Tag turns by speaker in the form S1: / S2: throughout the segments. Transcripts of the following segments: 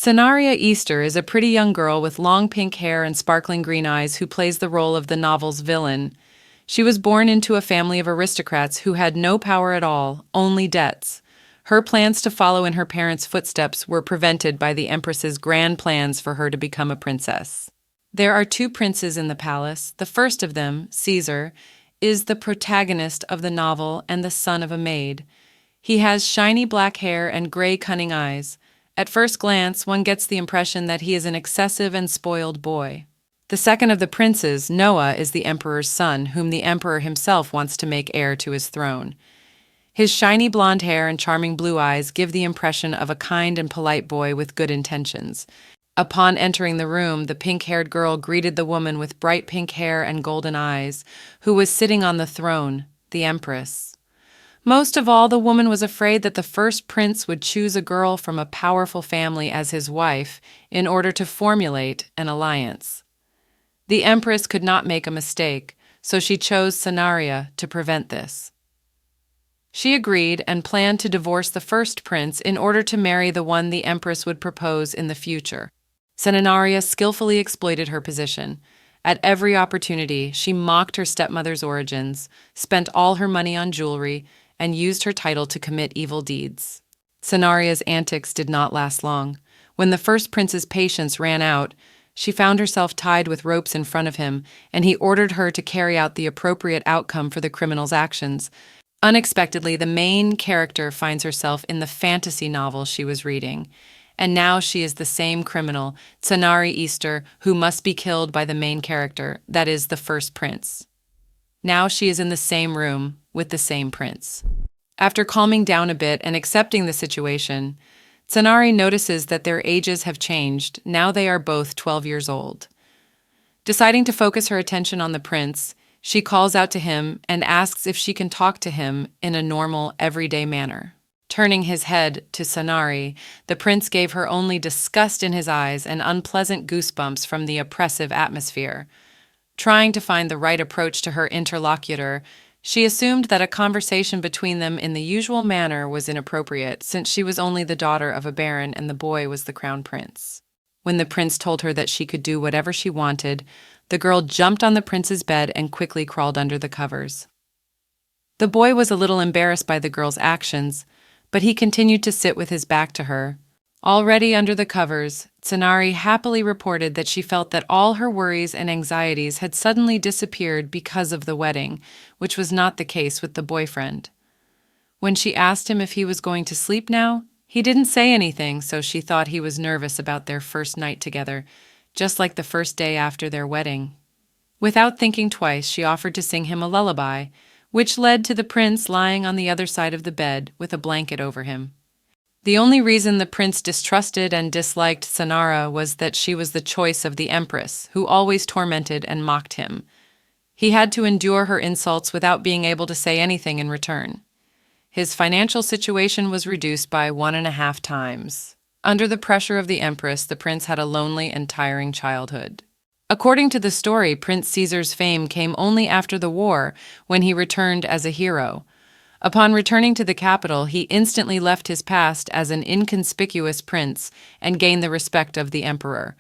S1: Cenaria Easter is a pretty young girl with long pink hair and sparkling green eyes who plays the role of the novel's villain. She was born into a family of aristocrats who had no power at all, only debts. Her plans to follow in her parents' footsteps were prevented by the Empress's grand plans for her to become a princess. There are two princes in the palace. The first of them, Caesar, is the protagonist of the novel and the son of a maid. He has shiny black hair and gray cunning eyes. At first glance, one gets the impression that he is an excessive and spoiled boy. The second of the princes, Noah, is the emperor's son, whom the emperor himself wants to make heir to his throne. His shiny blonde hair and charming blue eyes give the impression of a kind and polite boy with good intentions. Upon entering the room, the pink-haired girl greeted the woman with bright pink hair and golden eyes, who was sitting on the throne, the empress. Most of all, the woman was afraid that the first prince would choose a girl from a powerful family as his wife in order to formulate an alliance. The empress could not make a mistake, so she chose Cenaria to prevent this. She agreed and planned to divorce the first prince in order to marry the one the empress would propose in the future. Cenaria skillfully exploited her position. At every opportunity, she mocked her stepmother's origins, spent all her money on jewelry, and used her title to commit evil deeds. Cenaria's antics did not last long. When the first prince's patience ran out, she found herself tied with ropes in front of him, and he ordered her to carry out the appropriate outcome for the criminal's actions. Unexpectedly, the main character finds herself in the fantasy novel she was reading, and now she is the same criminal, Cenari Easter, who must be killed by the main character, that is, the first prince. Now she is in the same room with the same prince. After calming down a bit and accepting the situation, Cenari notices that their ages have changed. Now they are both 12 years old. Deciding to focus her attention on the prince, she calls out to him and asks if she can talk to him in a normal, everyday manner. Turning his head to Cenari, the prince gave her only disgust in his eyes and unpleasant goosebumps from the oppressive atmosphere. Trying to find the right approach to her interlocutor, she assumed that a conversation between them in the usual manner was inappropriate, since she was only the daughter of a baron and the boy was the crown prince. When the prince told her that she could do whatever she wanted, the girl jumped on the prince's bed and quickly crawled under the covers. The boy was a little embarrassed by the girl's actions, but he continued to sit with his back to her. Already under the covers, Cenari happily reported that she felt that all her worries and anxieties had suddenly disappeared because of the wedding, which was not the case with the boyfriend. When she asked him if he was going to sleep now, he didn't say anything, so she thought he was nervous about their first night together, just like the first day after their wedding. Without thinking twice, she offered to sing him a lullaby, which led to the prince lying on the other side of the bed with a blanket over him. The only reason the prince distrusted and disliked Cenara was that she was the choice of the empress, who always tormented and mocked him. He had to endure her insults without being able to say anything in return. His financial situation was reduced by 1.5 times. Under the pressure of the empress, the prince had a lonely and tiring childhood. According to the story, Prince Caesar's fame came only after the war, when he returned as a hero. Upon returning to the capital, he instantly left his past as an inconspicuous prince and gained the respect of the emperor.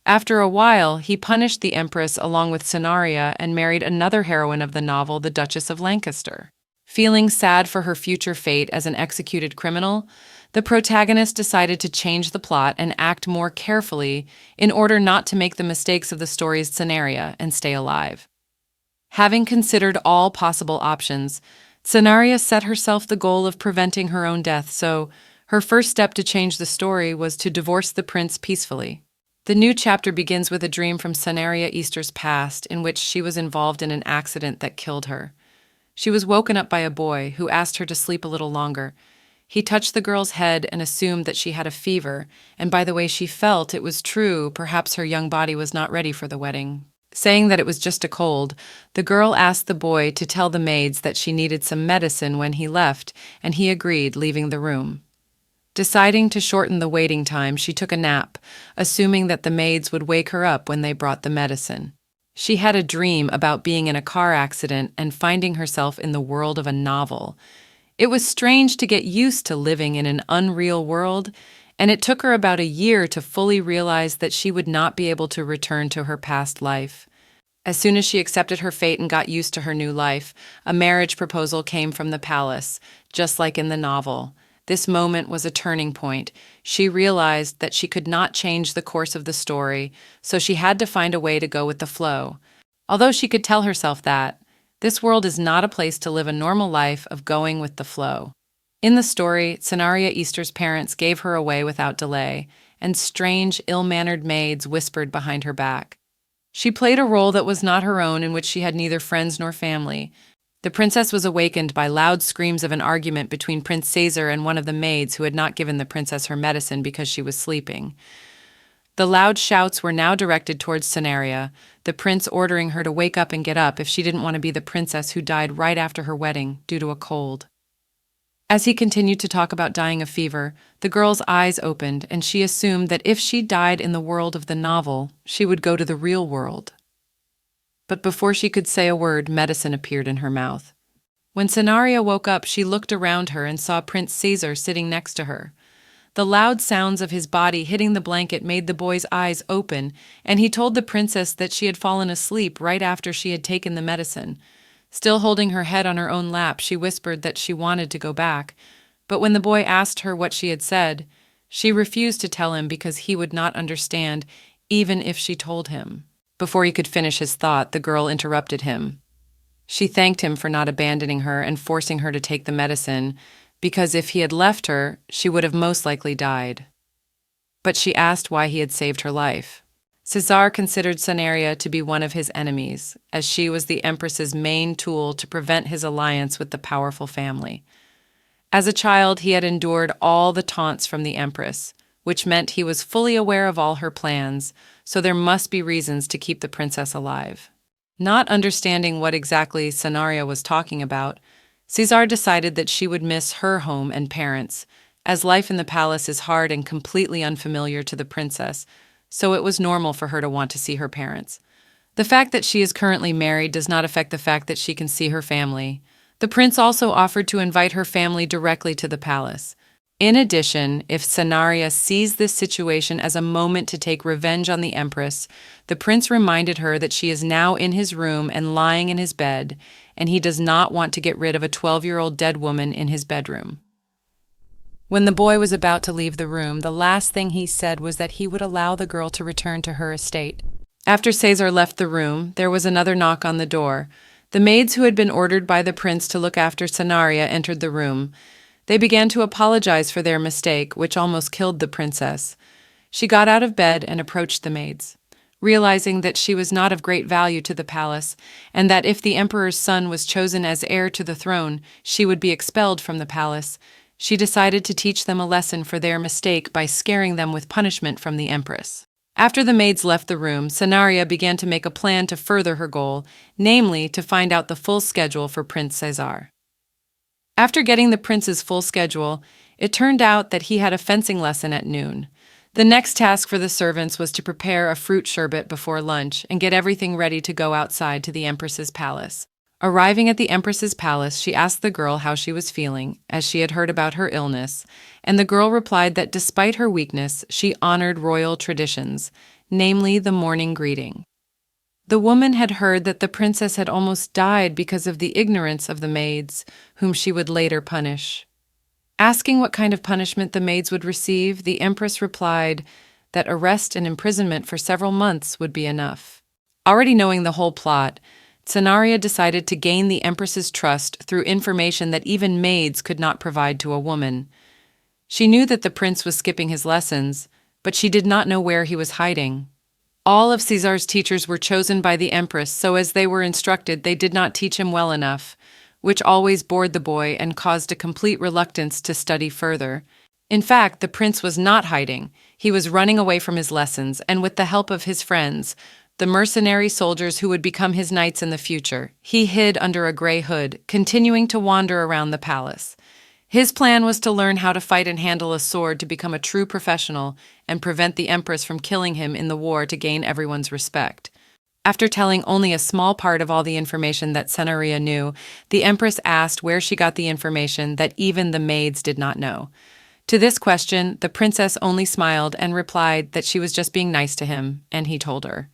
S1: After a while, he punished the empress along with Cenaria and married another heroine of the novel, the Duchess of Lancaster. Feeling sad for her future fate as an executed criminal, the protagonist decided to change the plot and act more carefully in order not to make the mistakes of the story's scenario and stay alive. Having considered all possible options, Cenaria set herself the goal of preventing her own death, so her first step to change the story was to divorce the prince peacefully. The new chapter begins with a dream from Cenaria Easter's past in which she was involved in an accident that killed her. She was woken up by a boy who asked her to sleep a little longer. He touched the girl's head and assumed that she had a fever, and by the way she felt, it was true, perhaps her young body was not ready for the wedding. Saying that it was just a cold, the girl asked the boy to tell the maids that she needed some medicine when he left, and he agreed, leaving the room. Deciding to shorten the waiting time, she took a nap, assuming that the maids would wake her up when they brought the medicine. She had a dream about being in a car accident and finding herself in the world of a novel. It was strange to get used to living in an unreal world, and it took her about a year to fully realize that she would not be able to return to her past life. As soon as she accepted her fate and got used to her new life, a marriage proposal came from the palace, just like in the novel. This moment was a turning point. She realized that she could not change the course of the story, so she had to find a way to go with the flow. Although she could tell herself that, this world is not a place to live a normal life of going with the flow. In the story, Cenaria Easter's parents gave her away without delay, and strange, ill-mannered maids whispered behind her back. She played a role that was not her own, in which she had neither friends nor family. The princess was awakened by loud screams of an argument between Prince Caesar and one of the maids who had not given the princess her medicine because she was sleeping. The loud shouts were now directed towards Cenaria, the prince ordering her to wake up and get up if she didn't want to be the princess who died right after her wedding due to a cold. As he continued to talk about dying of fever, the girl's eyes opened, and she assumed that if she died in the world of the novel, she would go to the real world. But before she could say a word, medicine appeared in her mouth. When Cenaria woke up, she looked around her and saw Prince Caesar sitting next to her. The loud sounds of his body hitting the blanket made the boy's eyes open, and he told the princess that she had fallen asleep right after she had taken the medicine. Still holding her head on her own lap, she whispered that she wanted to go back. But when the boy asked her what she had said, she refused to tell him because he would not understand, even if she told him. Before he could finish his thought, the girl interrupted him. She thanked him for not abandoning her and forcing her to take the medicine, because if he had left her, she would have most likely died. But she asked why he had saved her life. Caesar considered Cenaria to be one of his enemies, as she was the Empress's main tool to prevent his alliance with the powerful family. As a child, he had endured all the taunts from the Empress, which meant he was fully aware of all her plans, so there must be reasons to keep the princess alive. Not understanding what exactly Cenaria was talking about, Caesar decided that she would miss her home and parents, as life in the palace is hard and completely unfamiliar to the princess, so it was normal for her to want to see her parents. The fact that she is currently married does not affect the fact that she can see her family. The prince also offered to invite her family directly to the palace. In addition, if Cenaria sees this situation as a moment to take revenge on the Empress, the prince reminded her that she is now in his room and lying in his bed, and he does not want to get rid of a 12-year-old dead woman in his bedroom. When the boy was about to leave the room, the last thing he said was that he would allow the girl to return to her estate. After Caesar left the room, there was another knock on the door. The maids who had been ordered by the prince to look after Cenaria entered the room. They began to apologize for their mistake, which almost killed the princess. She got out of bed and approached the maids. Realizing that she was not of great value to the palace, and that if the emperor's son was chosen as heir to the throne, she would be expelled from the palace, she decided to teach them a lesson for their mistake by scaring them with punishment from the empress. After the maids left the room, Cenaria began to make a plan to further her goal, namely to find out the full schedule for Prince Caesar. After getting the prince's full schedule, it turned out that he had a fencing lesson at noon. The next task for the servants was to prepare a fruit sherbet before lunch and get everything ready to go outside to the empress's palace. Arriving at the empress's palace, she asked the girl how she was feeling, as she had heard about her illness, and the girl replied that despite her weakness, she honored royal traditions, namely the morning greeting. The woman had heard that the princess had almost died because of the ignorance of the maids, whom she would later punish. Asking what kind of punishment the maids would receive, the empress replied that arrest and imprisonment for several months would be enough. Already knowing the whole plot, Cenaria decided to gain the empress's trust through information that even maids could not provide to a woman. She knew that the prince was skipping his lessons, but she did not know where he was hiding. All of Caesar's teachers were chosen by the empress, so as they were instructed, they did not teach him well enough, which always bored the boy and caused a complete reluctance to study further. In fact, the prince was not hiding. He was running away from his lessons, and with the help of his friends, the mercenary soldiers who would become his knights in the future, he hid under a gray hood, continuing to wander around the palace. His plan was to learn how to fight and handle a sword to become a true professional and prevent the empress from killing him in the war to gain everyone's respect. After telling only a small part of all the information that Cenaria knew, the empress asked where she got the information that even the maids did not know. To this question, the princess only smiled and replied that she was just being nice to him, and he told her.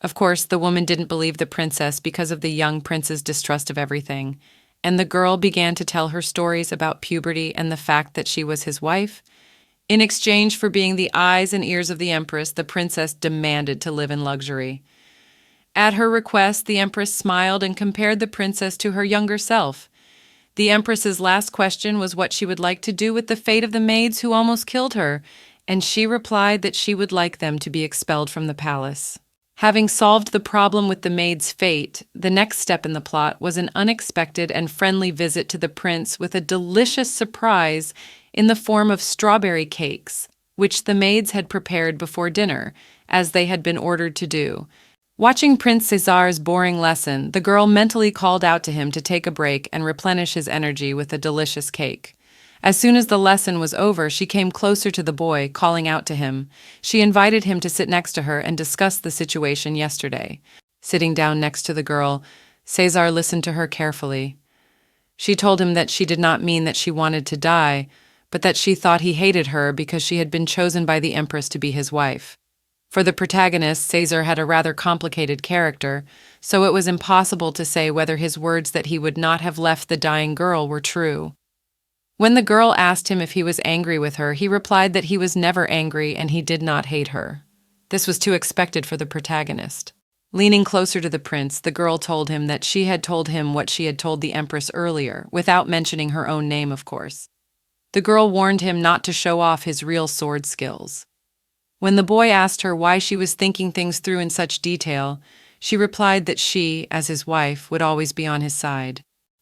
S1: Of course, the woman didn't believe the princess because of the young prince's distrust of everything, and the girl began to tell her stories about puberty and the fact that she was his wife. In exchange for being the eyes and ears of the empress, the princess demanded to live in luxury. At her request, the empress smiled and compared the princess to her younger self. The empress's last question was what she would like to do with the fate of the maids who almost killed her, and she replied that she would like them to be expelled from the palace. Having solved the problem with the maid's fate, the next step in the plot was an unexpected and friendly visit to the prince with a delicious surprise in the form of strawberry cakes, which the maids had prepared before dinner, as they had been ordered to do. Watching Prince Cesar's boring lesson, the girl mentally called out to him to take a break and replenish his energy with a delicious cake. As soon as the lesson was over, she came closer to the boy, calling out to him. She invited him to sit next to her and discuss the situation yesterday. Sitting down next to the girl, Cesar listened to her carefully. She told him that she did not mean that she wanted to die, but that she thought he hated her because she had been chosen by the empress to be his wife. For the protagonist, Cesar had a rather complicated character, so it was impossible to say whether his words that he would not have left the dying girl were true. When the girl asked him if he was angry with her, he replied that he was never angry and he did not hate her. This was too expected for the protagonist. Leaning closer to the prince, the girl told him that she had told him what she had told the empress earlier, without mentioning her own name, of course. The girl warned him not to show off his real sword skills. When the boy asked her why she was thinking things through in such detail, she replied that she, as his wife, would always be on his side.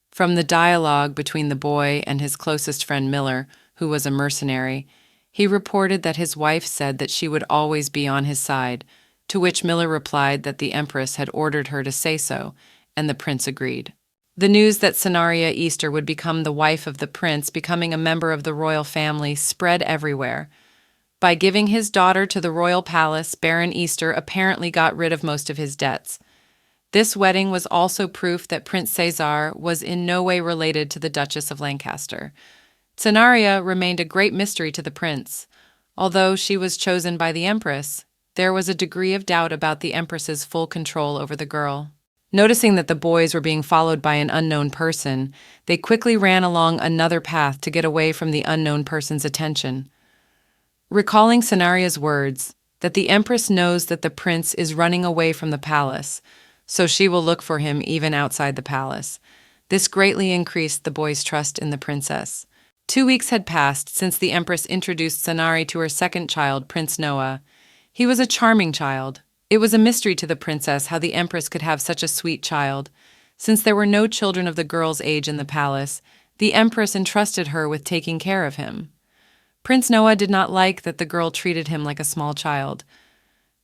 S1: From the dialogue between the boy and his closest friend Miller, who was a mercenary, he reported that his wife said that she would always be on his side, to which Miller replied that the empress had ordered her to say so, and the prince agreed. The news that Cenaria Easter would become the wife of the prince, becoming a member of the royal family, spread everywhere. By giving his daughter to the royal palace, Baron Easter apparently got rid of most of his debts. This wedding was also proof that Prince Cesar was in no way related to the Duchess of Lancaster. Cenaria remained a great mystery to the prince. Although she was chosen by the empress, there was a degree of doubt about the empress's full control over the girl. Noticing that the boys were being followed by an unknown person, they quickly ran along another path to get away from the unknown person's attention. Recalling Cenaria's words, that the empress knows that the prince is running away from the palace, so she will look for him even outside the palace. This greatly increased the boy's trust in the princess. 2 weeks had passed since the empress introduced Cenari to her second child, Prince Noah. He was a charming child. It was a mystery to the princess how the empress could have such a sweet child. Since there were no children of the girl's age in the palace, the empress entrusted her with taking care of him. Prince Noah did not like that the girl treated him like a small child.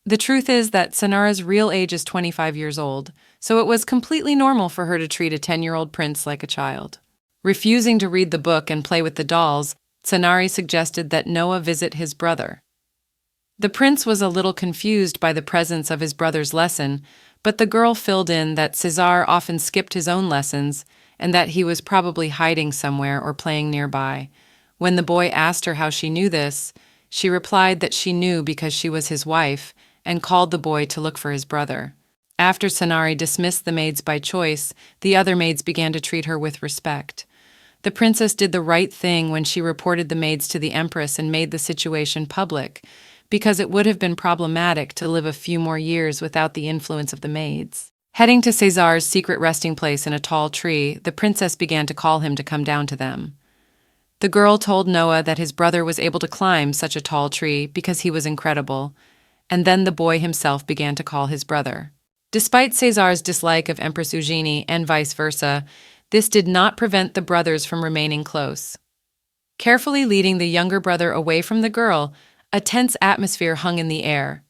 S1: The truth is that Cenara's real age is 25 years old, so it was completely normal for her to treat a 10-year-old prince like a child. Refusing to read the book and play with the dolls, Cenari suggested that Noah visit his brother. The prince was a little confused by the presence of his brother's lesson, but the girl filled in that Cesar often skipped his own lessons and that he was probably hiding somewhere or playing nearby. When the boy asked her how she knew this, she replied that she knew because she was his wife and called the boy to look for his brother. After Cenari dismissed the maids by choice, the other maids began to treat her with respect. The princess did the right thing when she reported the maids to the empress and made the situation public, because it would have been problematic to live a few more years without the influence of the maids. Heading to Cesar's secret resting place in a tall tree, the princess began to call him to come down to them. The girl told Noah that his brother was able to climb such a tall tree because he was incredible, and then the boy himself began to call his brother. Despite Cesar's dislike of Empress Eugenie and vice versa, this did not prevent the brothers from remaining close. Carefully leading the younger brother away from the girl, a tense atmosphere hung in the air.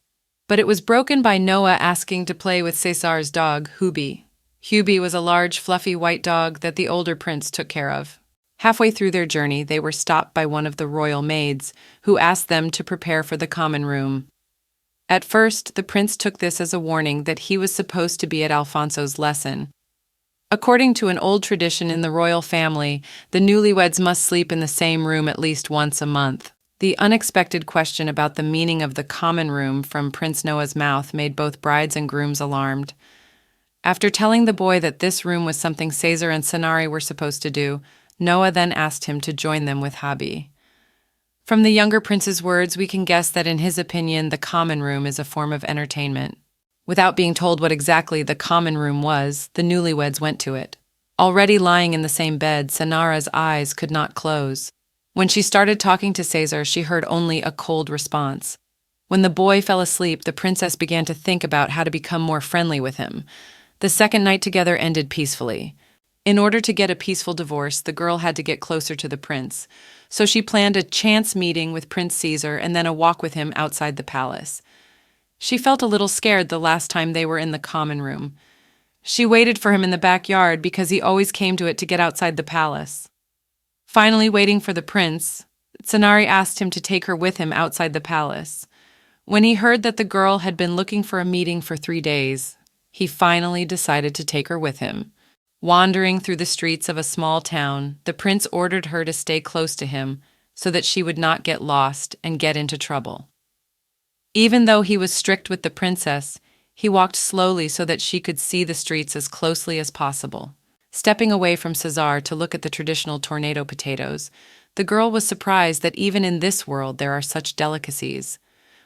S1: But it was broken by Noah asking to play with Cesar's dog, Hubi. Hubi was a large, fluffy white dog that the older prince took care of. Halfway through their journey, they were stopped by one of the royal maids, who asked them to prepare for the common room. At first, the prince took this as a warning that he was supposed to be at Alfonso's lesson. According to an old tradition in the royal family, the newlyweds must sleep in the same room at least once a month. The unexpected question about the meaning of the common room from Prince Noah's mouth made both brides and grooms alarmed. After telling the boy that this room was something Caesar and Sanari were supposed to do, Noah then asked him to join them with Habi. From the younger prince's words, we can guess that in his opinion, the common room is a form of entertainment. Without being told what exactly the common room was, the newlyweds went to it. Already lying in the same bed, Sanara's eyes could not close. When she started talking to Caesar, she heard only a cold response. When the boy fell asleep, the princess began to think about how to become more friendly with him. The second night together ended peacefully. In order to get a peaceful divorce, the girl had to get closer to the prince. So she planned a chance meeting with Prince Caesar and then a walk with him outside the palace. She felt a little scared the last time they were in the common room. She waited for him in the backyard because he always came to it to get outside the palace. Finally, waiting for the prince, Sanari asked him to take her with him outside the palace. When he heard that the girl had been looking for a meeting for 3 days, he finally decided to take her with him. Wandering through the streets of a small town, the prince ordered her to stay close to him so that she would not get lost and get into trouble. Even though he was strict with the princess, he walked slowly so that she could see the streets as closely as possible. Stepping away from Cesar to look at the traditional tornado potatoes, the girl was surprised that even in this world there are such delicacies.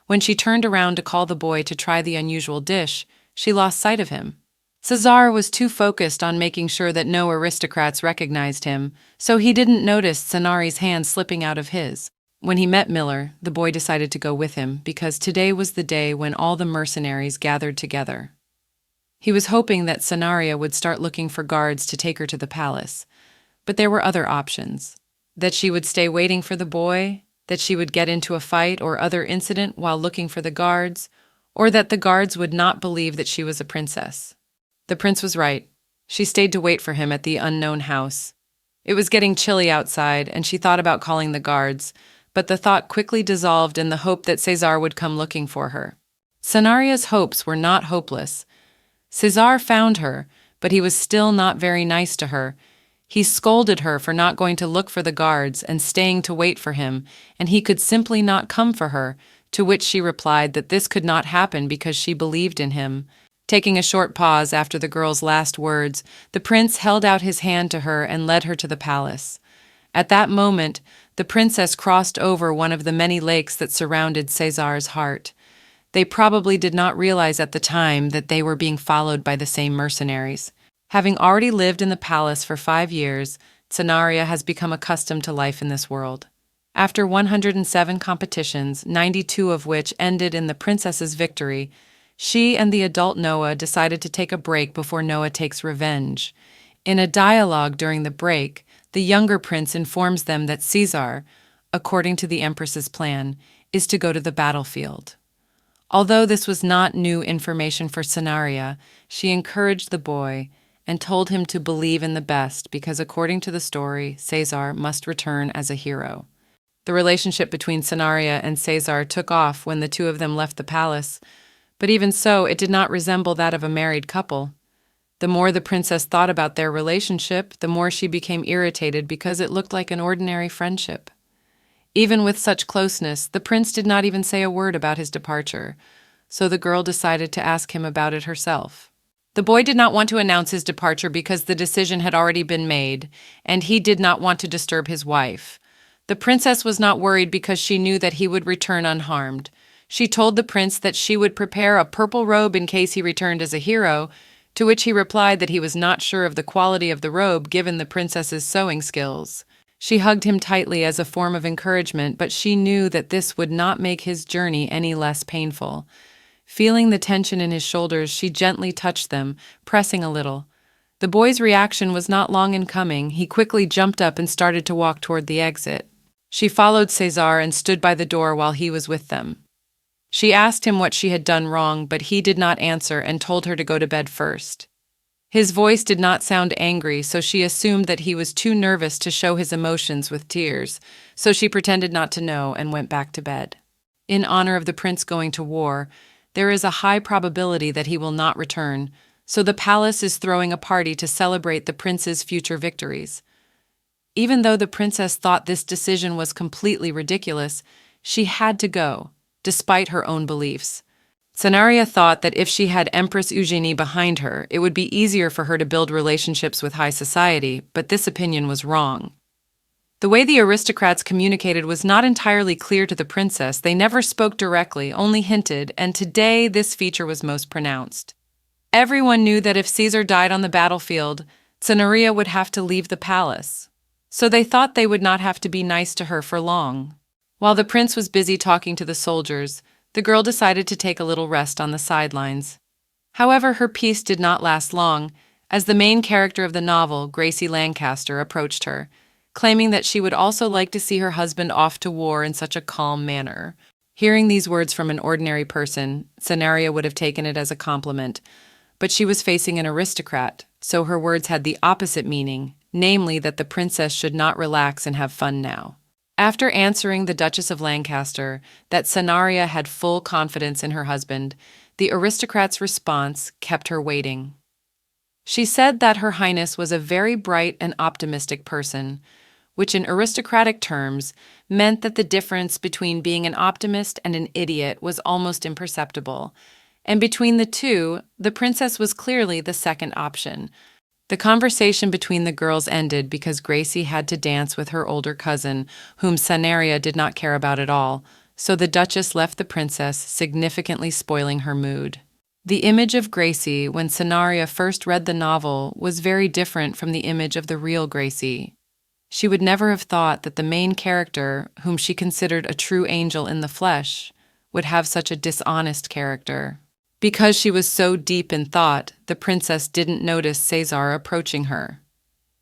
S1: When she turned around to call the boy to try the unusual dish, she lost sight of him. Cesar was too focused on making sure that no aristocrats recognized him, so he didn't notice Sanari's hand slipping out of his. When he met Miller, the boy decided to go with him because today was the day when all the mercenaries gathered together. He was hoping that Sanaria would start looking for guards to take her to the palace, but there were other options. That she would stay waiting for the boy, that she would get into a fight or other incident while looking for the guards, or that the guards would not believe that she was a princess. The prince was right. She stayed to wait for him at the unknown house. It was getting chilly outside, and she thought about calling the guards, but the thought quickly dissolved in the hope that Cesar would come looking for her. Sanaria's hopes were not hopeless. Cesar found her, but he was still not very nice to her. He scolded her for not going to look for the guards and staying to wait for him, and he could simply not come for her, to which she replied that this could not happen because she believed in him. Taking a short pause after the girl's last words, the prince held out his hand to her and led her to the palace. At that moment, the princess crossed over one of the many lakes that surrounded Cesar's heart. They probably did not realize at the time that they were being followed by the same mercenaries. Having already lived in the palace for 5 years, Sanaria has become accustomed to life in this world. After 107 competitions, 92 of which ended in the princess's victory, she and the adult Noah decided to take a break before Noah takes revenge. In a dialogue during the break, the younger prince informs them that Caesar, according to the Empress's plan, is to go to the battlefield. Although this was not new information for Sanaria, she encouraged the boy and told him to believe in the best because according to the story, Caesar must return as a hero. The relationship between Sanaria and Caesar took off when the two of them left the palace, but even so, it did not resemble that of a married couple. The more the princess thought about their relationship, the more she became irritated because it looked like an ordinary friendship. Even with such closeness, the prince did not even say a word about his departure, so the girl decided to ask him about it herself. The boy did not want to announce his departure because the decision had already been made, and he did not want to disturb his wife. The princess was not worried because she knew that he would return unharmed. She told the prince that she would prepare a purple robe in case he returned as a hero, to which he replied that he was not sure of the quality of the robe given the princess's sewing skills. She hugged him tightly as a form of encouragement, but she knew that this would not make his journey any less painful. Feeling the tension in his shoulders, she gently touched them, pressing a little. The boy's reaction was not long in coming. He quickly jumped up and started to walk toward the exit. She followed Cesar and stood by the door while he was with them. She asked him what she had done wrong, but he did not answer and told her to go to bed first. His voice did not sound angry, so she assumed that he was too nervous to show his emotions with tears, so she pretended not to know and went back to bed. In honor of the prince going to war, there is a high probability that he will not return, So the palace is throwing a party to celebrate the prince's future victories. Even though the princess thought this decision was completely ridiculous, she had to go, despite her own beliefs. Cenaria thought that if she had Empress Eugenie behind her, it would be easier for her to build relationships with high society, but this opinion was wrong. The way the aristocrats communicated was not entirely clear to the princess. They never spoke directly, only hinted, and today this feature was most pronounced. Everyone knew that if Caesar died on the battlefield, Cenaria would have to leave the palace. So they thought they would not have to be nice to her for long. While the prince was busy talking to the soldiers, the girl decided to take a little rest on the sidelines. However, her peace did not last long, as the main character of the novel, Gracie Lancaster, approached her, claiming that she would also like to see her husband off to war in such a calm manner. Hearing these words from an ordinary person, Cenaria would have taken it as a compliment, but she was facing an aristocrat, so her words had the opposite meaning, namely that the princess should not relax and have fun now. After answering the Duchess of Lancaster that Cenaria had full confidence in her husband, the aristocrat's response kept her waiting. She said that Her Highness was a very bright and optimistic person, which in aristocratic terms meant that the difference between being an optimist and an idiot was almost imperceptible, and between the two, the princess was clearly the second option. The conversation between the girls ended because Gracie had to dance with her older cousin, whom Cenaria did not care about at all, so the Duchess left the princess, significantly spoiling her mood. The image of Gracie when Cenaria first read the novel was very different from the image of the real Gracie. She would never have thought that the main character, whom she considered a true angel in the flesh, would have such a dishonest character. Because she was so deep in thought, the princess didn't notice Caesar approaching her.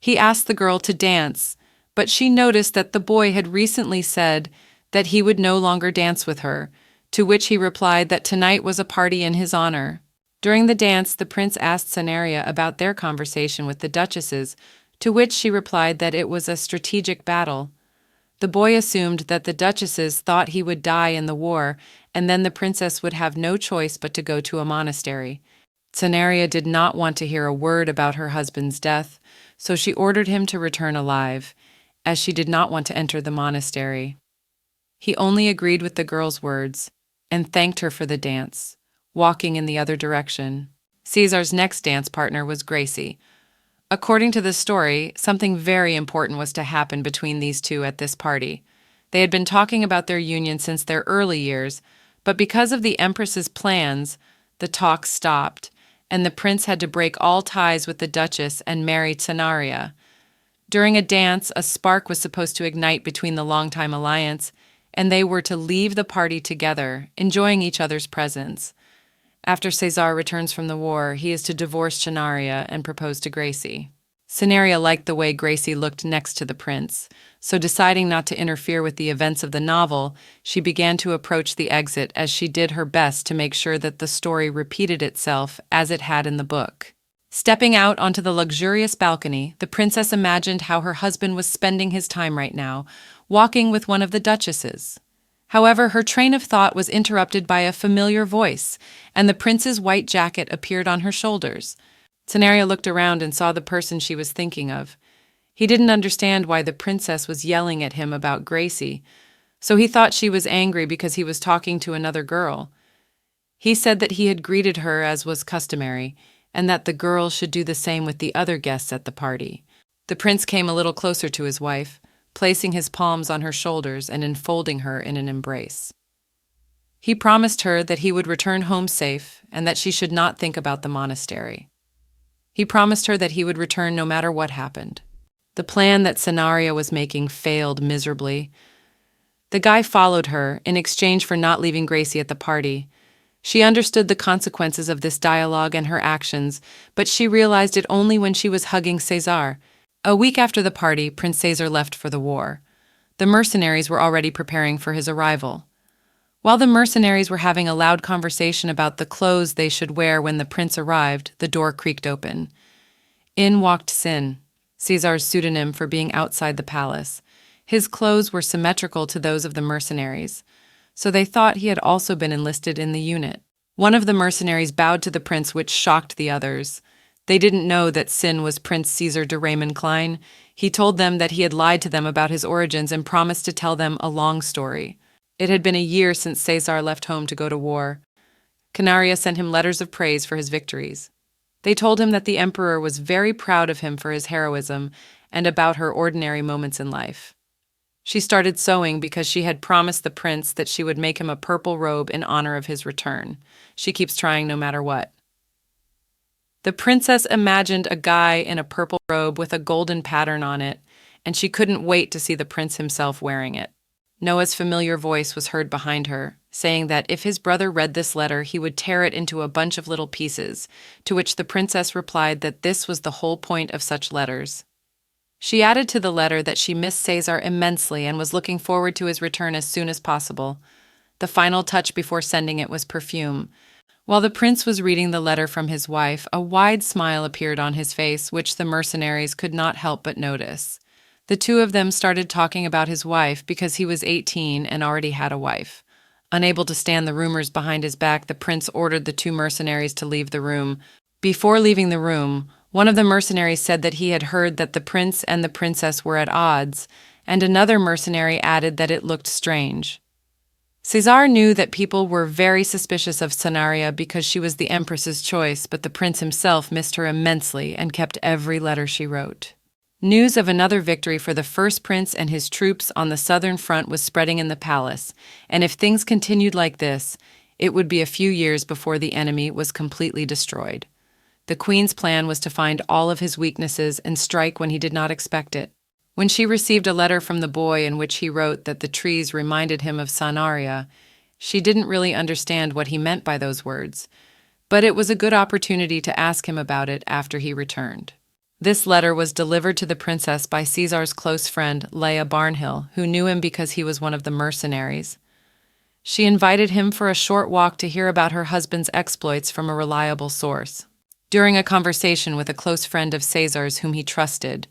S1: He asked the girl to dance, but she noticed that the boy had recently said that he would no longer dance with her, to which he replied that tonight was a party in his honor. During the dance, the prince asked Cenaria about their conversation with the duchesses, to which she replied that it was a strategic battle. The boy assumed that the duchesses thought he would die in the war, and then the princess would have no choice but to go to a monastery. Cenaria did not want to hear a word about her husband's death, so she ordered him to return alive, as she did not want to enter the monastery. He only agreed with the girl's words and thanked her for the dance, walking in the other direction. Caesar's next dance partner was Gracie. According to the story, something very important was to happen between these two at this party. They had been talking about their union since their early years, but because of the Empress's plans, the talk stopped, and the prince had to break all ties with the Duchess and marry Cenaria. During a dance, a spark was supposed to ignite between the longtime alliance, and they were to leave the party together, enjoying each other's presence. After Caesar returns from the war, he is to divorce Cenaria and propose to Gracie. Cenaria liked the way Gracie looked next to the prince, so deciding not to interfere with the events of the novel, she began to approach the exit as she did her best to make sure that the story repeated itself as it had in the book. Stepping out onto the luxurious balcony, the princess imagined how her husband was spending his time right now, walking with one of the duchesses. However, her train of thought was interrupted by a familiar voice, and the prince's white jacket appeared on her shoulders. Cenaria looked around and saw the person she was thinking of. He didn't understand why the princess was yelling at him about Gracie, so he thought she was angry because he was talking to another girl. He said that he had greeted her as was customary, and that the girl should do the same with the other guests at the party. The prince came a little closer to his wife, placing his palms on her shoulders and enfolding her in an embrace. He promised her that he would return home safe and that she should not think about the monastery. He promised her that he would return no matter what happened. The plan that Cenaria was making failed miserably. The guy followed her in exchange for not leaving Gracie at the party. She understood the consequences of this dialogue and her actions, but she realized it only when she was hugging Caesar. A week after the party, Prince Caesar left for the war. The mercenaries were already preparing for his arrival. While the mercenaries were having a loud conversation about the clothes they should wear when the prince arrived, the door creaked open. In walked Sin, Caesar's pseudonym for being outside the palace. His clothes were symmetrical to those of the mercenaries, so they thought he had also been enlisted in the unit. One of the mercenaries bowed to the prince, which shocked the others. They didn't know that Sin was Prince Caesar de Raymond Klein. He told them that he had lied to them about his origins and promised to tell them a long story. It had been a year since Caesar left home to go to war. Canaria sent him letters of praise for his victories. They told him that the emperor was very proud of him for his heroism and about her ordinary moments in life. She started sewing because she had promised the prince that she would make him a purple robe in honor of his return. She keeps trying no matter what. The princess imagined a guy in a purple robe with a golden pattern on it, and she couldn't wait to see the prince himself wearing it. Noah's familiar voice was heard behind her, saying that if his brother read this letter, he would tear it into a bunch of little pieces, to which the princess replied that this was the whole point of such letters. She added to the letter that she missed Caesar immensely and was looking forward to his return as soon as possible. The final touch before sending it was perfume. While the prince was reading the letter from his wife, a wide smile appeared on his face, which the mercenaries could not help but notice. The two of them started talking about his wife because he was 18 and already had a wife. Unable to stand the rumors behind his back, the prince ordered the two mercenaries to leave the room. Before leaving the room, one of the mercenaries said that he had heard that the prince and the princess were at odds, and another mercenary added that it looked strange. Caesar knew that people were very suspicious of Canaria because she was the empress's choice, but the prince himself missed her immensely and kept every letter she wrote. News of another victory for the first prince and his troops on the southern front was spreading in the palace, and if things continued like this, it would be a few years before the enemy was completely destroyed. The queen's plan was to find all of his weaknesses and strike when he did not expect it. When she received a letter from the boy in which he wrote that the trees reminded him of Canaria, she didn't really understand what he meant by those words, but it was a good opportunity to ask him about it after he returned. This letter was delivered to the princess by Caesar's close friend, Leah Barnhill, who knew him because he was one of the mercenaries. She invited him for a short walk to hear about her husband's exploits from a reliable source. During a conversation with a close friend of Caesar's whom he trusted,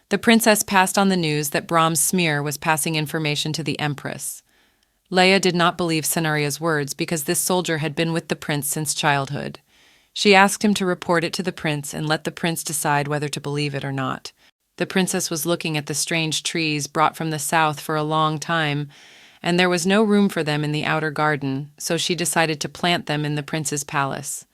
S1: the princess passed on the news that Brahm's smear was passing information to the empress. Leia did not believe Cenaria's words because this soldier had been with the prince since childhood. She asked him to report it to the prince and let the prince decide whether to believe it or not. The princess was looking at the strange trees brought from the south for a long time, and there was no room for them in the outer garden, so she decided to plant them in the prince's palace.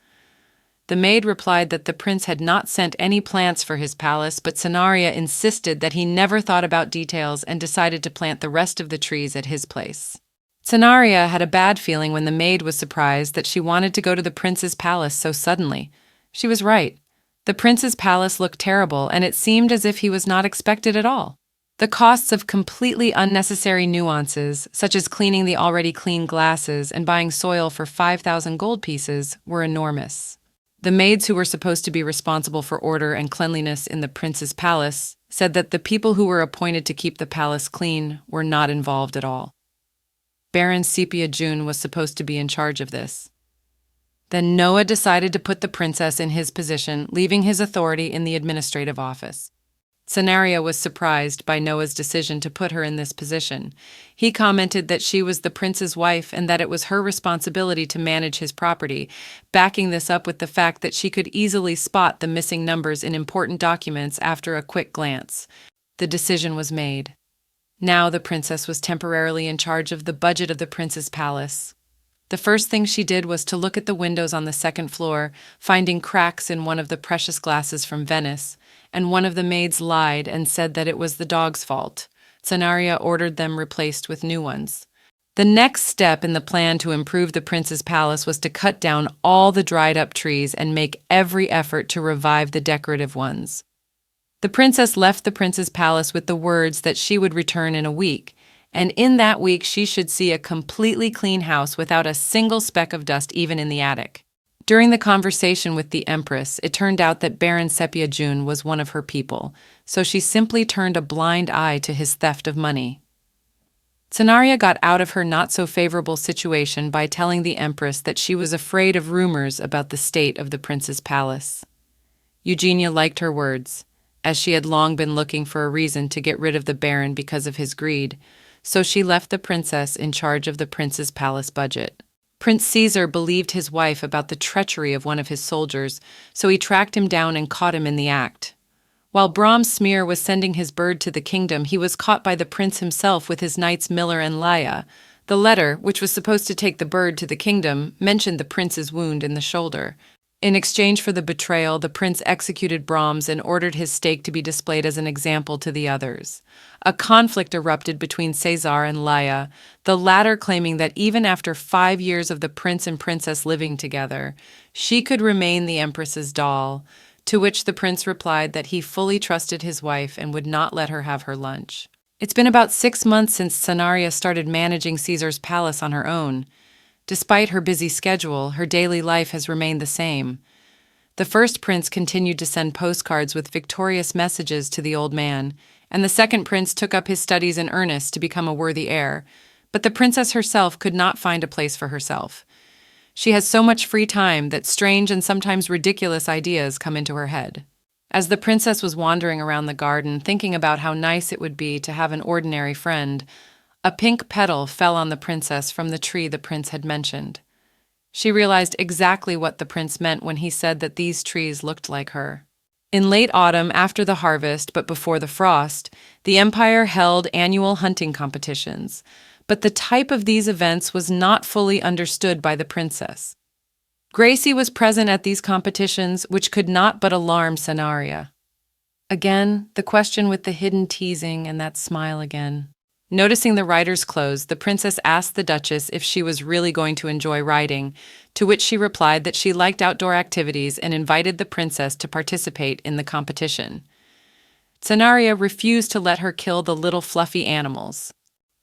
S1: The maid replied that the prince had not sent any plants for his palace, but Canaria insisted that he never thought about details and decided to plant the rest of the trees at his place. Canaria had a bad feeling when the maid was surprised that she wanted to go to the prince's palace so suddenly. She was right. The prince's palace looked terrible, and it seemed as if he was not expected at all. The costs of completely unnecessary nuances, such as cleaning the already clean glasses and buying soil for 5,000 gold pieces, were enormous. The maids who were supposed to be responsible for order and cleanliness in the prince's palace said that the people who were appointed to keep the palace clean were not involved at all. Baron Sepia June was supposed to be in charge of this. Then Noah decided to put the princess in his position, leaving his authority in the administrative office. Canaria was surprised by Noah's decision to put her in this position. He commented that she was the prince's wife and that it was her responsibility to manage his property, backing this up with the fact that she could easily spot the missing numbers in important documents after a quick glance. The decision was made. Now the princess was temporarily in charge of the budget of the prince's palace. The first thing she did was to look at the windows on the second floor, finding cracks in one of the precious glasses from Venice, and one of the maids lied and said that it was the dog's fault. Canaria ordered them replaced with new ones. The next step in the plan to improve the prince's palace was to cut down all the dried-up trees and make every effort to revive the decorative ones. The princess left the prince's palace with the words that she would return in a week, and in that week she should see a completely clean house without a single speck of dust even in the attic. During the conversation with the empress, it turned out that Baron Sepia June was one of her people, so she simply turned a blind eye to his theft of money. Canaria got out of her not-so-favorable situation by telling the empress that she was afraid of rumors about the state of the prince's palace. Eugenia liked her words, as she had long been looking for a reason to get rid of the baron because of his greed, so she left the princess in charge of the prince's palace budget. Prince Caesar believed his wife about the treachery of one of his soldiers, so he tracked him down and caught him in the act. While Brahm's smear was sending his bird to the kingdom, he was caught by the prince himself with his knights Miller and Laia. The letter, which was supposed to take the bird to the kingdom, mentioned the prince's wound in the shoulder. In exchange for the betrayal, the prince executed Brahms and ordered his stake to be displayed as an example to the others. A conflict erupted between Caesar and Laia, the latter claiming that even after 5 years of the prince and princess living together, she could remain the empress's doll, to which the prince replied that he fully trusted his wife and would not let her have her lunch. It's been about 6 months since Sanaria started managing Caesar's palace on her own. Despite her busy schedule, her daily life has remained the same. The first prince continued to send postcards with victorious messages to the old man, and the second prince took up his studies in earnest to become a worthy heir. But the princess herself could not find a place for herself. She has so much free time that strange and sometimes ridiculous ideas come into her head. As the princess was wandering around the garden, thinking about how nice it would be to have an ordinary friend, a pink petal fell on the princess from the tree the prince had mentioned. She realized exactly what the prince meant when he said that these trees looked like her. In late autumn, after the harvest but before the frost, the empire held annual hunting competitions, but the type of these events was not fully understood by the princess. Gracie was present at these competitions, which could not but alarm Sanaria. Again, the question with the hidden teasing and that smile again. Noticing the rider's clothes, the princess asked the Duchess if she was really going to enjoy riding, to which she replied that she liked outdoor activities and invited the princess to participate in the competition. Sanaria refused to let her kill the little fluffy animals.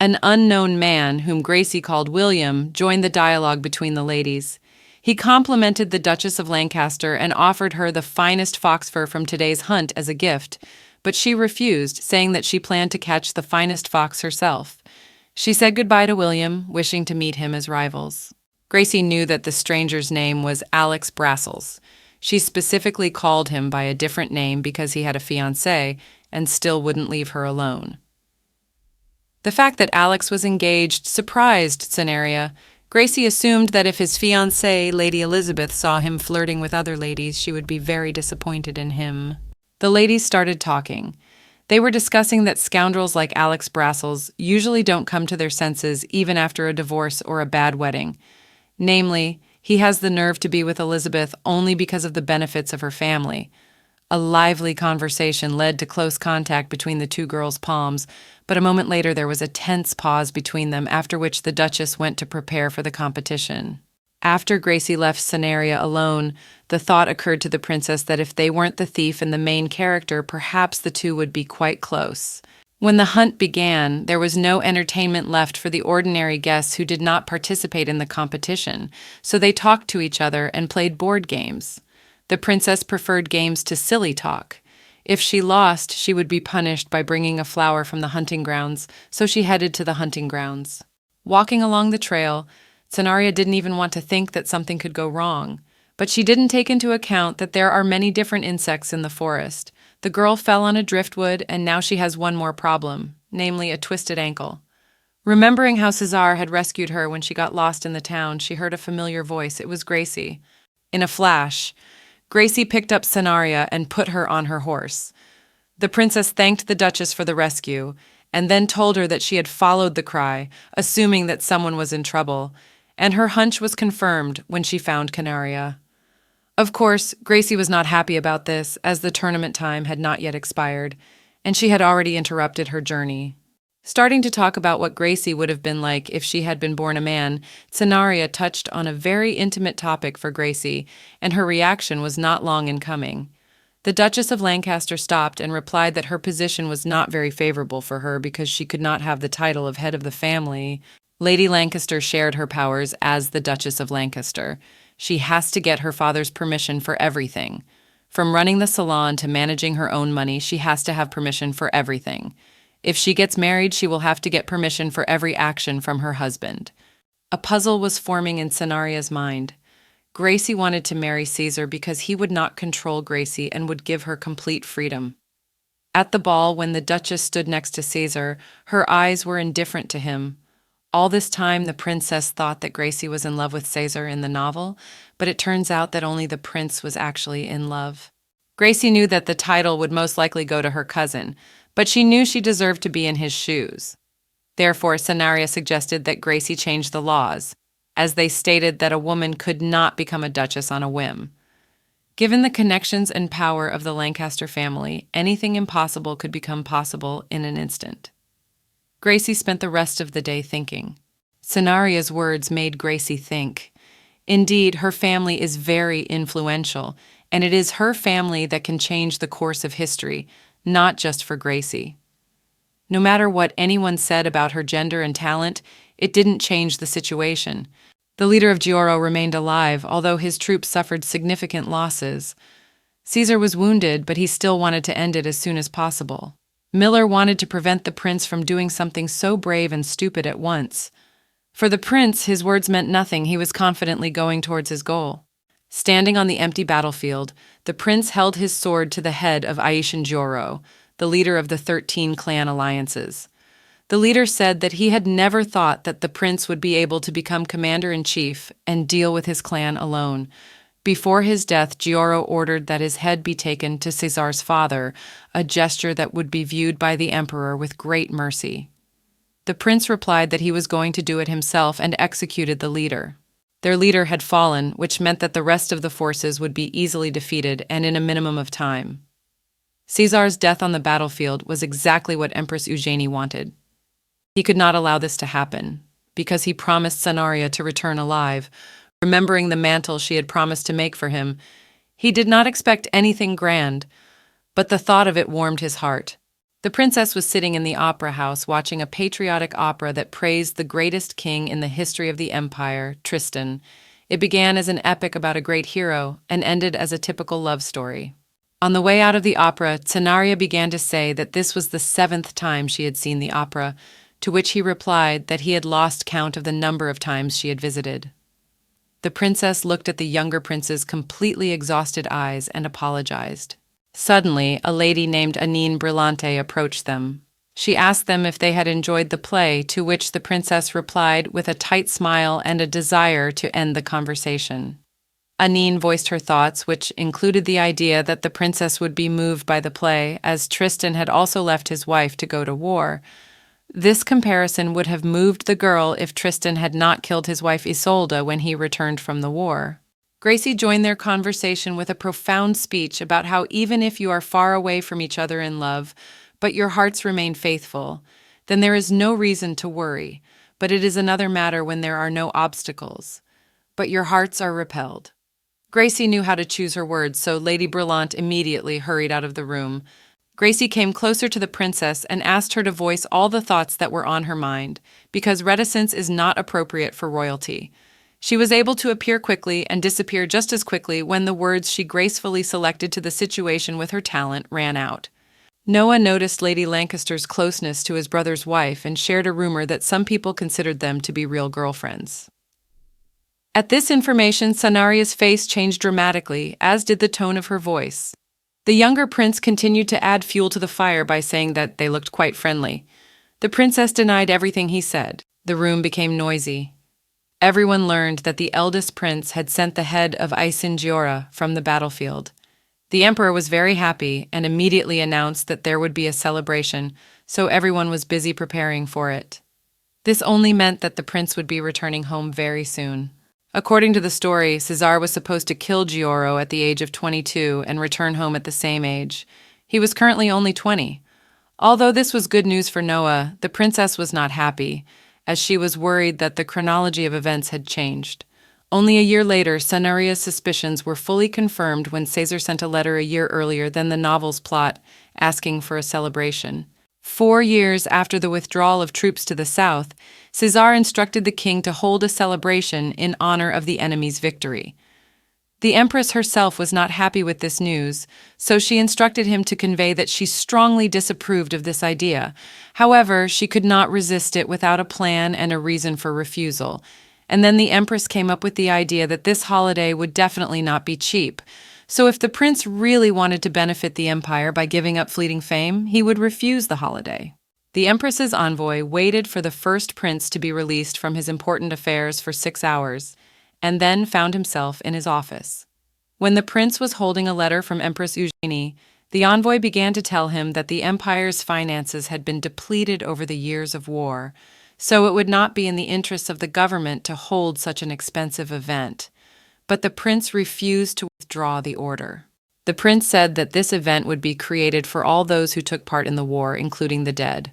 S1: An unknown man, whom Gracie called William, joined the dialogue between the ladies. He complimented the Duchess of Lancaster and offered her the finest fox fur from today's hunt as a gift, but she refused, saying that she planned to catch the finest fox herself. She said goodbye to William, wishing to meet him as rivals. Gracie knew that the stranger's name was Alex Brassels. She specifically called him by a different name because he had a fiancée and still wouldn't leave her alone. The fact that Alex was engaged surprised Sanaria. Gracie assumed that if his fiancée, Lady Elizabeth, saw him flirting with other ladies, she would be very disappointed in him. The ladies started talking. They were discussing that scoundrels like Alex Brassels usually don't come to their senses even after a divorce or a bad wedding. Namely, he has the nerve to be with Elizabeth only because of the benefits of her family. A lively conversation led to close contact between the two girls' palms, but a moment later there was a tense pause between them, after which the Duchess went to prepare for the competition. After Gracie left Sanaria alone, the thought occurred to the princess that if they weren't the thief and the main character, perhaps the two would be quite close. When the hunt began, there was no entertainment left for the ordinary guests who did not participate in the competition, so they talked to each other and played board games. The princess preferred games to silly talk. If she lost, she would be punished by bringing a flower from the hunting grounds, so she headed to the hunting grounds. Walking along the trail, Sanaria didn't even want to think that something could go wrong, but she didn't take into account that there are many different insects in the forest. The girl fell on a driftwood, and now she has one more problem, namely a twisted ankle. Remembering how Cesar had rescued her when she got lost in the town, she heard a familiar voice. It was Gracie. In a flash, Gracie picked up Sanaria and put her on her horse. The princess thanked the Duchess for the rescue, and then told her that she had followed the cry, assuming that someone was in trouble, and her hunch was confirmed when she found Canaria. Of course, Gracie was not happy about this, as the tournament time had not yet expired, and she had already interrupted her journey. Starting to talk about what Gracie would have been like if she had been born a man, Sanaria touched on a very intimate topic for Gracie, and her reaction was not long in coming. The Duchess of Lancaster stopped and replied that her position was not very favorable for her because she could not have the title of head of the family. Lady Lancaster shared her powers as the Duchess of Lancaster. She has to get her father's permission for everything. From running the salon to managing her own money, she has to have permission for everything. If she gets married, she will have to get permission for every action from her husband. A puzzle was forming in Sanaria's mind. Gracie wanted to marry Caesar because he would not control Gracie and would give her complete freedom. At the ball, when the Duchess stood next to Caesar, her eyes were indifferent to him. All this time, the princess thought that Gracie was in love with Caesar in the novel, but it turns out that only the prince was actually in love. Gracie knew that the title would most likely go to her cousin, but she knew she deserved to be in his shoes. Therefore, Scenaria suggested that Gracie change the laws, as they stated that a woman could not become a duchess on a whim. Given the connections and power of the Lancaster family, anything impossible could become possible in an instant. Gracie spent the rest of the day thinking. Scenaria's words made Gracie think. Indeed, her family is very influential, and it is her family that can change the course of history, not just for Gracie. No matter what anyone said about her gender and talent, it didn't change the situation. The leader of Gioro remained alive, although his troops suffered significant losses. Caesar was wounded, but he still wanted to end it as soon as possible. Miller wanted to prevent the prince from doing something so brave and stupid at once. For the prince, his words meant nothing. He was confidently going towards his goal. Standing on the empty battlefield, the prince held his sword to the head of Aishin Gioro, the leader of the 13 clan alliances. The leader said that he had never thought that the prince would be able to become commander-in-chief and deal with his clan alone. Before his death, Gioro ordered that his head be taken to Caesar's father, a gesture that would be viewed by the emperor with great mercy. The prince replied that he was going to do it himself and executed the leader. Their leader had fallen, which meant that the rest of the forces would be easily defeated and in a minimum of time. Caesar's death on the battlefield was exactly what Empress Eugenie wanted. He could not allow this to happen, because he promised Scenaria to return alive, remembering the mantle she had promised to make for him. He did not expect anything grand, but the thought of it warmed his heart. The princess was sitting in the opera house watching a patriotic opera that praised the greatest king in the history of the empire, Tristan. It began as an epic about a great hero and ended as a typical love story. On the way out of the opera, Scenaria began to say that this was the 7th time she had seen the opera, to which he replied that he had lost count of the number of times she had visited. The princess looked at the younger prince's completely exhausted eyes and apologized. Suddenly, a lady named Anine Brillante approached them. She asked them if they had enjoyed the play, to which the princess replied with a tight smile and a desire to end the conversation. Anine voiced her thoughts, which included the idea that the princess would be moved by the play, as Tristan had also left his wife to go to war. This comparison would have moved the girl if Tristan had not killed his wife Isolde when he returned from the war. Gracie joined their conversation with a profound speech about how even if you are far away from each other in love, but your hearts remain faithful, then there is no reason to worry, but it is another matter when there are no obstacles. But your hearts are repelled. Gracie knew how to choose her words, so Lady Brillante immediately hurried out of the room. Gracie came closer to the princess and asked her to voice all the thoughts that were on her mind, because reticence is not appropriate for royalty. She was able to appear quickly and disappear just as quickly when the words she gracefully selected to the situation with her talent ran out. Noah noticed Lady Lancaster's closeness to his brother's wife and shared a rumor that some people considered them to be real girlfriends. At this information, Scenaria's face changed dramatically, as did the tone of her voice. The younger prince continued to add fuel to the fire by saying that they looked quite friendly. The princess denied everything he said. The room became noisy. Everyone learned that the eldest prince had sent the head of Aishin Giora from the battlefield. The emperor was very happy and immediately announced that there would be a celebration, so everyone was busy preparing for it. This only meant that the prince would be returning home very soon. According to the story, Caesar was supposed to kill Gioro at the age of 22 and return home at the same age. He was currently only 20. Although this was good news for Noah, the princess was not happy, as she was worried that the chronology of events had changed. Only a year later, Scenaria's suspicions were fully confirmed when Caesar sent a letter a year earlier than the novel's plot, asking for a celebration. 4 years after the withdrawal of troops to the south, Caesar instructed the king to hold a celebration in honor of the enemy's victory. The empress herself was not happy with this news, so she instructed him to convey that she strongly disapproved of this idea. However, she could not resist it without a plan and a reason for refusal. And then the empress came up with the idea that this holiday would definitely not be cheap. So if the prince really wanted to benefit the empire by giving up fleeting fame, he would refuse the holiday. The Empress's envoy waited for the first prince to be released from his important affairs for 6 hours, and then found himself in his office. When the prince was holding a letter from Empress Eugenie, the envoy began to tell him that the empire's finances had been depleted over the years of war, so it would not be in the interests of the government to hold such an expensive event. But the prince refused to withdraw the order. The prince said that this event would be created for all those who took part in the war, including the dead.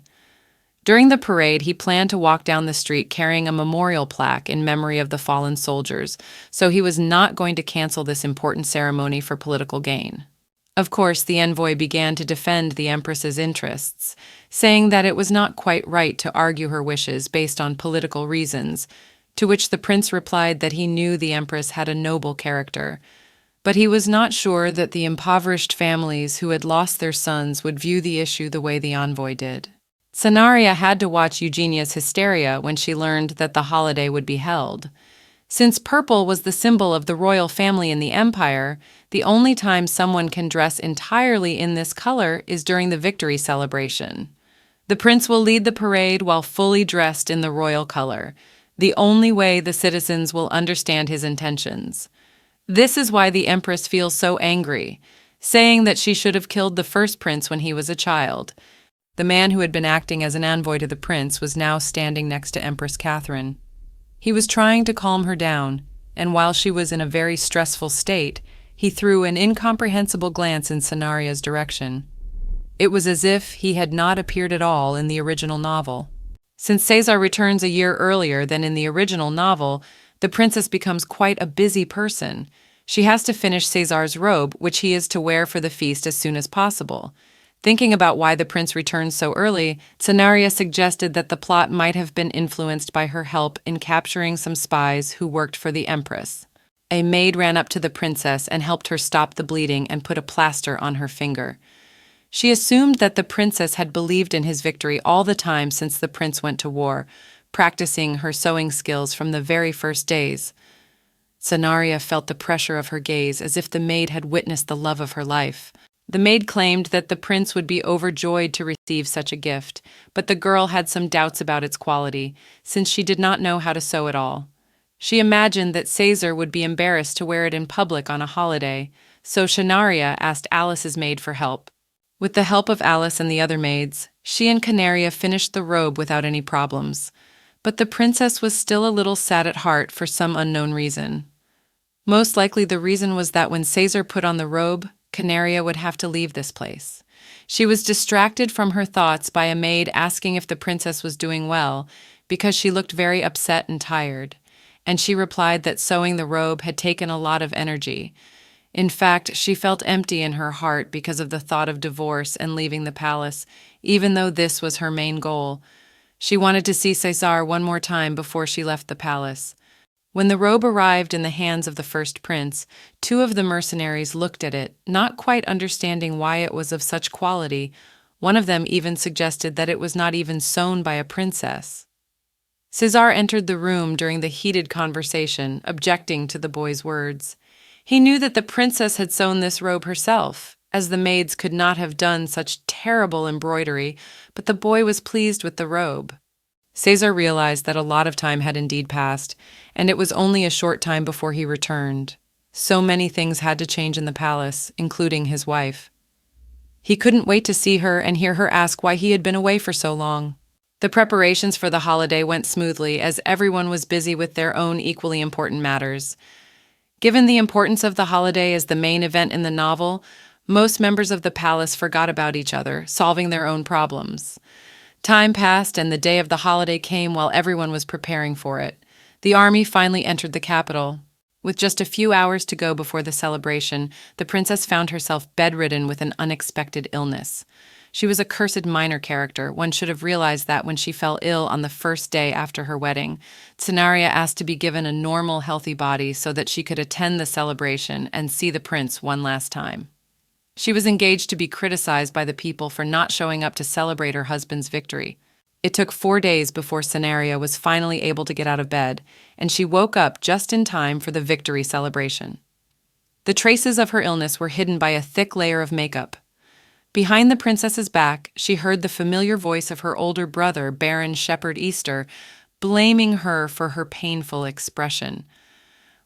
S1: During the parade, he planned to walk down the street carrying a memorial plaque in memory of the fallen soldiers, so he was not going to cancel this important ceremony for political gain. Of course, the envoy began to defend the Empress's interests, saying that it was not quite right to argue her wishes based on political reasons, to which the prince replied that he knew the Empress had a noble character, but he was not sure that the impoverished families who had lost their sons would view the issue the way the envoy did. Scenaria had to watch Eugenia's hysteria when she learned that the holiday would be held. Since purple was the symbol of the royal family in the empire, the only time someone can dress entirely in this color is during the victory celebration. The prince will lead the parade while fully dressed in the royal color, the only way the citizens will understand his intentions. This is why the empress feels so angry, saying that she should have killed the first prince when he was a child. The man who had been acting as an envoy to the prince was now standing next to Empress Catherine. He was trying to calm her down, and while she was in a very stressful state, he threw an incomprehensible glance in Scenaria's direction. It was as if he had not appeared at all in the original novel. Since Caesar returns a year earlier than in the original novel, the princess becomes quite a busy person. She has to finish Caesar's robe, which he is to wear for the feast as soon as possible. Thinking about why the prince returned so early, Scenaria suggested that the plot might have been influenced by her help in capturing some spies who worked for the empress. A maid ran up to the princess and helped her stop the bleeding and put a plaster on her finger. She assumed that the princess had believed in his victory all the time since the prince went to war, practicing her sewing skills from the very first days. Scenaria felt the pressure of her gaze as if the maid had witnessed the love of her life. The maid claimed that the prince would be overjoyed to receive such a gift, but the girl had some doubts about its quality, since she did not know how to sew at all. She imagined that Caesar would be embarrassed to wear it in public on a holiday, so Scenaria asked Alice's maid for help. With the help of Alice and the other maids, she and Canaria finished the robe without any problems, but the princess was still a little sad at heart for some unknown reason. Most likely the reason was that when Caesar put on the robe, Canaria would have to leave this place. She was distracted from her thoughts by a maid asking if the princess was doing well, because she looked very upset and tired, and she replied that sewing the robe had taken a lot of energy. In fact, she felt empty in her heart because of the thought of divorce and leaving the palace, even though this was her main goal. She wanted to see Caesar one more time before she left the palace. When the robe arrived in the hands of the first prince, 2 of the mercenaries looked at it, not quite understanding why it was of such quality. One of them even suggested that it was not even sewn by a princess. Caesar entered the room during the heated conversation, objecting to the boy's words. He knew that the princess had sewn this robe herself, as the maids could not have done such terrible embroidery, but the boy was pleased with the robe. Caesar realized that a lot of time had indeed passed, and it was only a short time before he returned. So many things had to change in the palace, including his wife. He couldn't wait to see her and hear her ask why he had been away for so long. The preparations for the holiday went smoothly as everyone was busy with their own equally important matters. Given the importance of the holiday as the main event in the novel, most members of the palace forgot about each other, solving their own problems. Time passed and the day of the holiday came while everyone was preparing for it. The army finally entered the capital. With just a few hours to go before the celebration, the princess found herself bedridden with an unexpected illness. She was a cursed minor character. One should have realized that when she fell ill on the first day after her wedding. Scenaria asked to be given a normal, healthy body so that she could attend the celebration and see the prince one last time. She was engaged to be criticized by the people for not showing up to celebrate her husband's victory. It took 4 days before Scenaria was finally able to get out of bed, and she woke up just in time for the victory celebration. The traces of her illness were hidden by a thick layer of makeup. Behind the princess's back, she heard the familiar voice of her older brother, Baron Shepherd Easter, blaming her for her painful expression.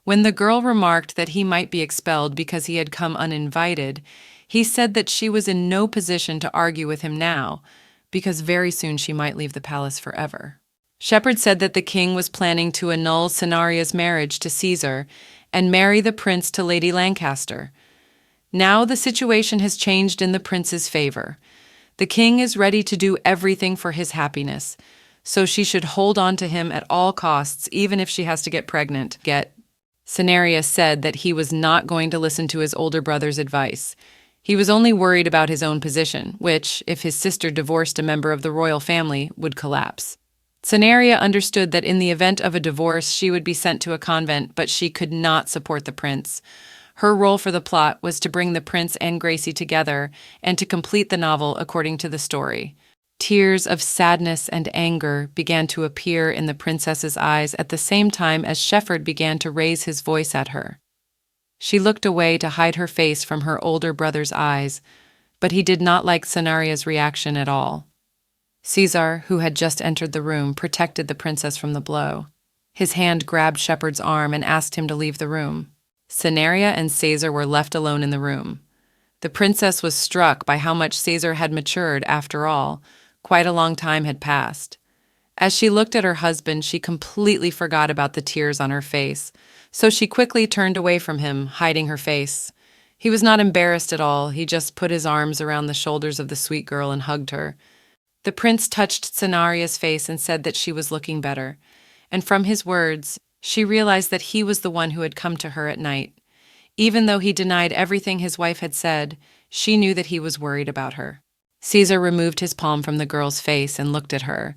S1: When the girl remarked that he might be expelled because he had come uninvited, he said that she was in no position to argue with him now, because very soon she might leave the palace forever. Shepherd said that the king was planning to annul Cenaria's marriage to Caesar and marry the prince to Lady Lancaster. Now the situation has changed in the prince's favor. The king is ready to do everything for his happiness, so she should hold on to him at all costs, even if she has to get pregnant. Cenaria said that he was not going to listen to his older brother's advice. He was only worried about his own position, which, if his sister divorced a member of the royal family, would collapse. Cenaria understood that in the event of a divorce, she would be sent to a convent, but she could not support the prince. Her role for the plot was to bring the prince and Gracie together and to complete the novel according to the story. Tears of sadness and anger began to appear in the princess's eyes at the same time as Shepherd began to raise his voice at her. She looked away to hide her face from her older brother's eyes, but he did not like Cenaria's reaction at all. Caesar, who had just entered the room, protected the princess from the blow. His hand grabbed Shepherd's arm and asked him to leave the room. Cenaria and Caesar were left alone in the room. The princess was struck by how much Caesar had matured after all. Quite a long time had passed. As she looked at her husband, she completely forgot about the tears on her face, so she quickly turned away from him, hiding her face. He was not embarrassed at all. He just put his arms around the shoulders of the sweet girl and hugged her. The prince touched Cenaria's face and said that she was looking better, and from his words, she realized that he was the one who had come to her at night. Even though he denied everything his wife had said, she knew that he was worried about her. Caesar removed his palm from the girl's face and looked at her.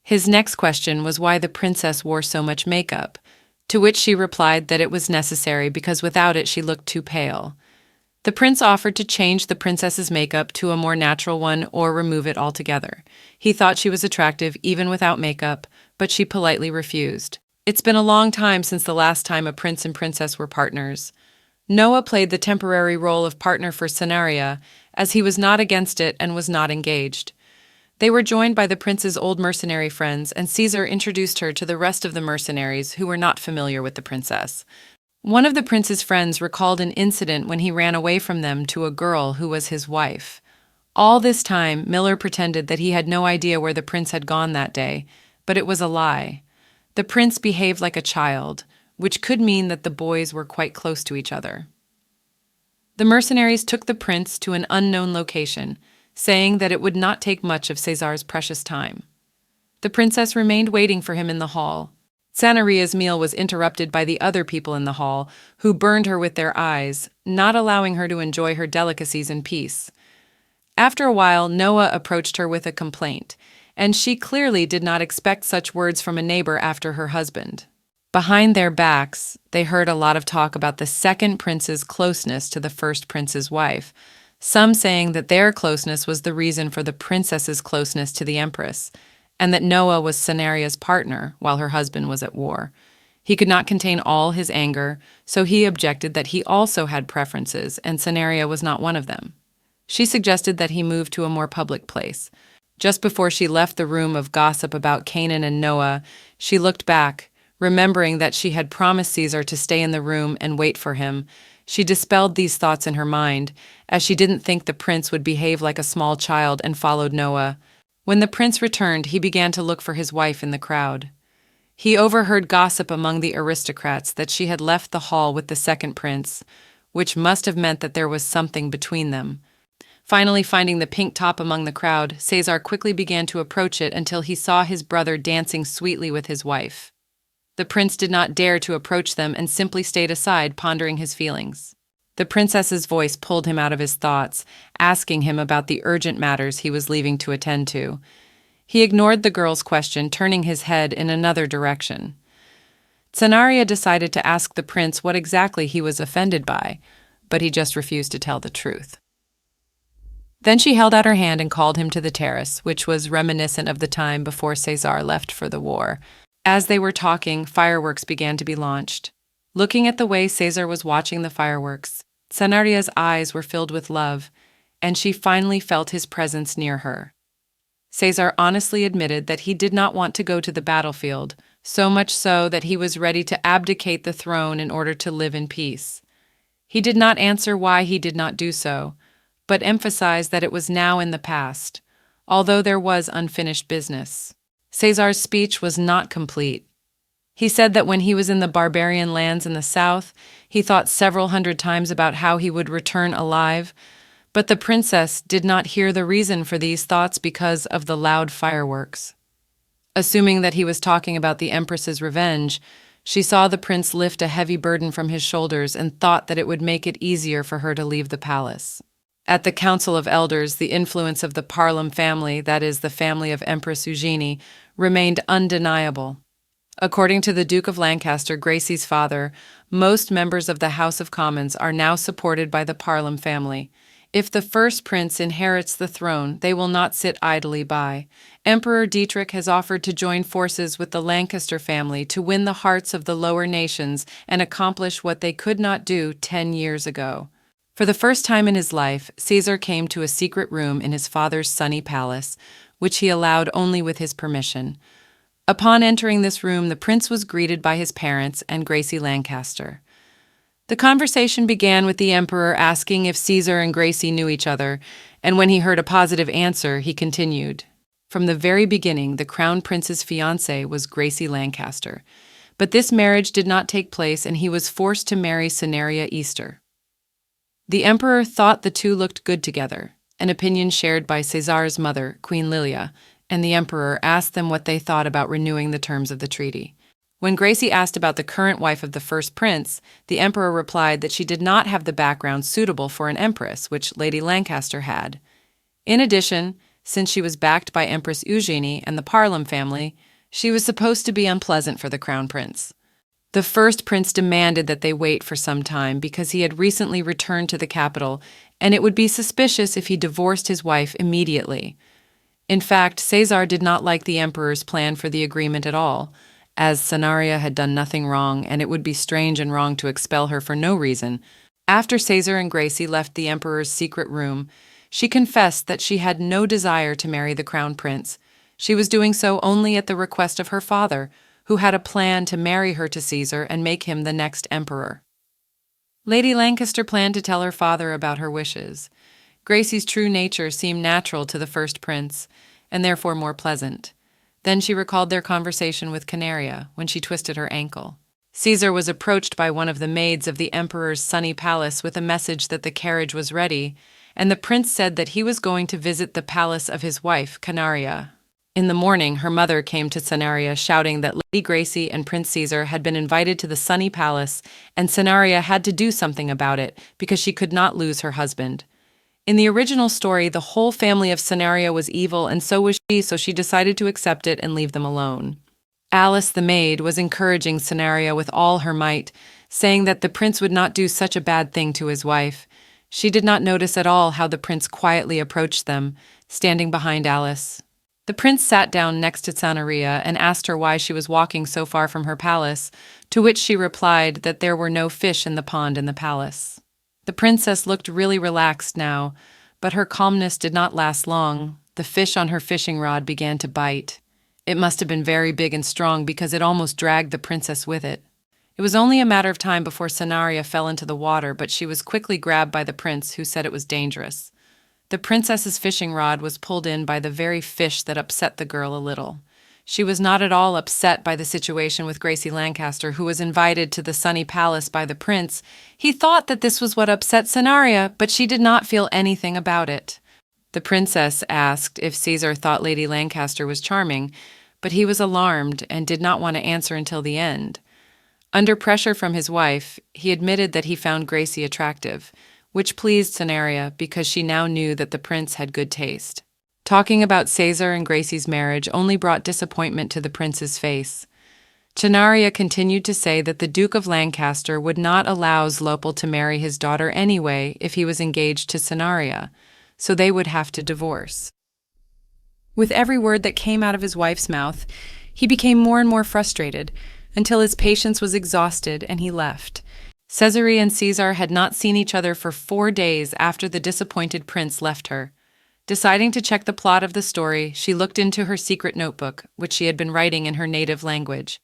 S1: His next question was why the princess wore so much makeup, to which she replied that it was necessary because without it she looked too pale. The prince offered to change the princess's makeup to a more natural one or remove it altogether. He thought she was attractive even without makeup, but she politely refused. It's been a long time since the last time a prince and princess were partners. Noah played the temporary role of partner for Cenaria, as he was not against it and was not engaged. They were joined by the prince's old mercenary friends, and Caesar introduced her to the rest of the mercenaries who were not familiar with the princess. One of the prince's friends recalled an incident when he ran away from them to a girl who was his wife. All this time, Miller pretended that he had no idea where the prince had gone that day, but it was a lie. The prince behaved like a child, which could mean that the boys were quite close to each other. The mercenaries took the prince to an unknown location, saying that it would not take much of Caesar's precious time. The princess remained waiting for him in the hall. Cenaria's meal was interrupted by the other people in the hall, who burned her with their eyes, not allowing her to enjoy her delicacies in peace. After a while, Noah approached her with a complaint, and she clearly did not expect such words from a neighbor after her husband. Behind their backs, they heard a lot of talk about the second prince's closeness to the first prince's wife, some saying that their closeness was the reason for the princess's closeness to the empress, and that Noah was Cenaria's partner while her husband was at war. He could not contain all his anger, so he objected that he also had preferences, and Cenaria was not one of them. She suggested that he move to a more public place. Just before she left the room of gossip about Canaan and Noah, she looked back, remembering that she had promised Caesar to stay in the room and wait for him. She dispelled these thoughts in her mind, as she didn't think the prince would behave like a small child and followed Noah. When the prince returned, he began to look for his wife in the crowd. He overheard gossip among the aristocrats that she had left the hall with the second prince, which must have meant that there was something between them. Finally, finding the pink top among the crowd, Caesar quickly began to approach it until he saw his brother dancing sweetly with his wife. The prince did not dare to approach them and simply stayed aside, pondering his feelings. The princess's voice pulled him out of his thoughts, asking him about the urgent matters he was leaving to attend to. He ignored the girl's question, turning his head in another direction. Cenaria decided to ask the prince what exactly he was offended by, but he just refused to tell the truth. Then she held out her hand and called him to the terrace, which was reminiscent of the time before Caesar left for the war. As they were talking, fireworks began to be launched. Looking at the way Caesar was watching the fireworks, Cenaria's eyes were filled with love, and she finally felt his presence near her. Caesar honestly admitted that he did not want to go to the battlefield, so much so that he was ready to abdicate the throne in order to live in peace. He did not answer why he did not do so, but emphasized that it was now in the past, although there was unfinished business. Caesar's speech was not complete. He said that when he was in the barbarian lands in the south, he thought several hundred times about how he would return alive, but the princess did not hear the reason for these thoughts because of the loud fireworks. Assuming that he was talking about the empress's revenge, she saw the prince lift a heavy burden from his shoulders and thought that it would make it easier for her to leave the palace. At the Council of Elders, the influence of the Parlem family, that is, the family of Empress Eugenie, remained undeniable. According to the Duke of Lancaster, Gracie's father, most members of the House of Commons are now supported by the Parlem family. If the first prince inherits the throne, they will not sit idly by. Emperor Dietrich has offered to join forces with the Lancaster family to win the hearts of the lower nations and accomplish what they could not do 10 years ago. For the first time in his life, Caesar came to a secret room in his father's sunny palace, which he allowed only with his permission. Upon entering this room, the prince was greeted by his parents and Gracie Lancaster. The conversation began with the emperor asking if Caesar and Gracie knew each other, and when he heard a positive answer, he continued. From the very beginning, the crown prince's fiancée was Gracie Lancaster, but this marriage did not take place and he was forced to marry Cenaria Easter. The emperor thought the two looked good together, an opinion shared by Caesar's mother, Queen Lilia, and the emperor asked them what they thought about renewing the terms of the treaty. When Gracie asked about the current wife of the first prince, the emperor replied that she did not have the background suitable for an empress, which Lady Lancaster had. In addition, since she was backed by Empress Eugenie and the Parlem family, she was supposed to be unpleasant for the crown prince. The first prince demanded that they wait for some time because he had recently returned to the capital, and it would be suspicious if he divorced his wife immediately. In fact, Caesar did not like the emperor's plan for the agreement at all, as Cenaria had done nothing wrong, and it would be strange and wrong to expel her for no reason. After Caesar and Gracie left the emperor's secret room, she confessed that she had no desire to marry the crown prince. She was doing so only at the request of her father, who had a plan to marry her to Caesar and make him the next emperor. Lady Lancaster planned to tell her father about her wishes. Gracie's true nature seemed natural to the first prince, and therefore more pleasant. Then she recalled their conversation with Canaria when she twisted her ankle. Caesar was approached by one of the maids of the emperor's sunny palace with a message that the carriage was ready, and the prince said that he was going to visit the palace of his wife, Canaria. In the morning, her mother came to Cenaria shouting that Lady Gracie and Prince Caesar had been invited to the sunny palace, and Cenaria had to do something about it because she could not lose her husband. In the original story, the whole family of Cenaria was evil, and so was she, so she decided to accept it and leave them alone. Alice, the maid, was encouraging Cenaria with all her might, saying that the prince would not do such a bad thing to his wife. She did not notice at all how the prince quietly approached them, standing behind Alice. The prince sat down next to Cenaria and asked her why she was walking so far from her palace, to which she replied that there were no fish in the pond in the palace. The princess looked really relaxed now, but her calmness did not last long. The fish on her fishing rod began to bite. It must have been very big and strong because it almost dragged the princess with it. It was only a matter of time before Cenaria fell into the water, but she was quickly grabbed by the prince, who said it was dangerous. The princess's fishing rod was pulled in by the very fish that upset the girl a little. She was not at all upset by the situation with Gracie Lancaster, who was invited to the sunny palace by the prince. He thought that this was what upset Cenaria, but she did not feel anything about it. The princess asked if Caesar thought Lady Lancaster was charming, but he was alarmed and did not want to answer until the end. Under pressure from his wife, he admitted that he found Gracie attractive, which pleased Cenaria because she now knew that the prince had good taste. Talking about Caesar and Gracie's marriage only brought disappointment to the prince's face. Cenaria continued to say that the Duke of Lancaster would not allow Zlopel to marry his daughter anyway if he was engaged to Cenaria, so they would have to divorce. With every word that came out of his wife's mouth, he became more and more frustrated, until his patience was exhausted and he left. Cesare and Caesar had not seen each other for 4 days after the disappointed prince left her. Deciding to check the plot of the story, she looked into her secret notebook, which she had been writing in her native language.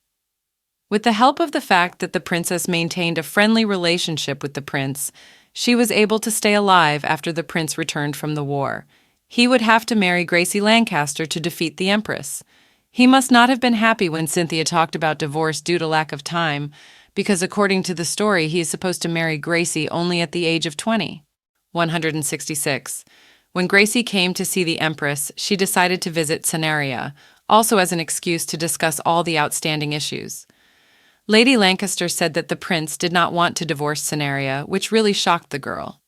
S1: With the help of the fact that the princess maintained a friendly relationship with the prince, she was able to stay alive after the prince returned from the war. He would have to marry Gracie Lancaster to defeat the empress. He must not have been happy when Cynthia talked about divorce due to lack of time, because according to the story, he is supposed to marry Gracie only at the age of 20. 166. When Gracie came to see the empress, she decided to visit Cenaria, also as an excuse to discuss all the outstanding issues. Lady Lancaster said that the prince did not want to divorce Cenaria, which really shocked the girl.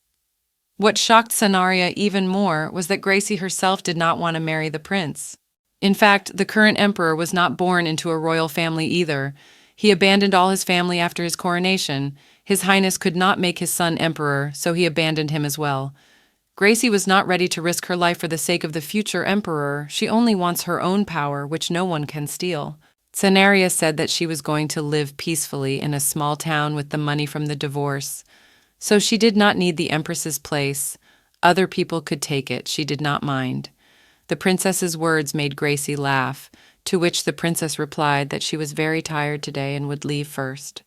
S1: What shocked Cenaria even more was that Gracie herself did not want to marry the prince. In fact, the current emperor was not born into a royal family either. He abandoned all his family after his coronation. His Highness could not make his son emperor, so he abandoned him as well. Gracie was not ready to risk her life for the sake of the future emperor. She only wants her own power, which no one can steal. Cenaria said that she was going to live peacefully in a small town with the money from the divorce. So she did not need the empress's place. Other people could take it. She did not mind. The princess's words made Gracie laugh, to which the princess replied that she was very tired today and would leave first.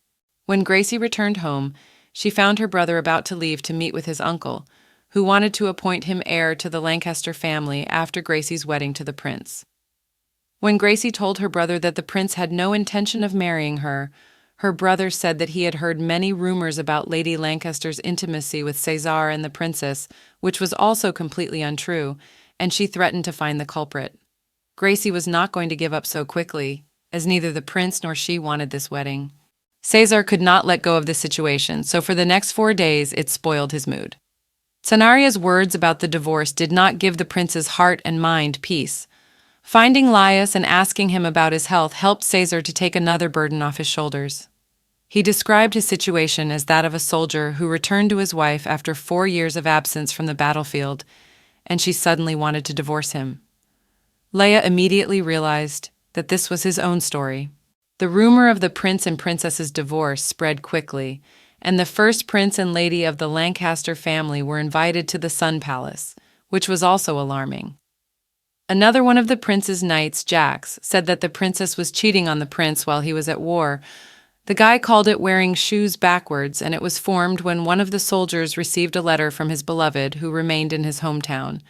S1: When Gracie returned home, she found her brother about to leave to meet with his uncle, who wanted to appoint him heir to the Lancaster family after Gracie's wedding to the prince. When Gracie told her brother that the prince had no intention of marrying her, her brother said that he had heard many rumors about Lady Lancaster's intimacy with Cesar and the princess, which was also completely untrue, and she threatened to find the culprit. Gracie was not going to give up so quickly, as neither the prince nor she wanted this wedding. Cesar could not let go of this situation, so for the next 4 days it spoiled his mood. Cenaria's words about the divorce did not give the prince's heart and mind peace. Finding Laius and asking him about his health helped Cesar to take another burden off his shoulders. He described his situation as that of a soldier who returned to his wife after 4 years of absence from the battlefield, and she suddenly wanted to divorce him. Leia immediately realized that this was his own story. The rumor of the prince and princess's divorce spread quickly, and the first prince and lady of the Lancaster family were invited to the Sun Palace, which was also alarming. Another one of the prince's knights, Jax, said that the princess was cheating on the prince while he was at war. The guy called it wearing shoes backwards, and it was formed when one of the soldiers received a letter from his beloved who remained in his hometown.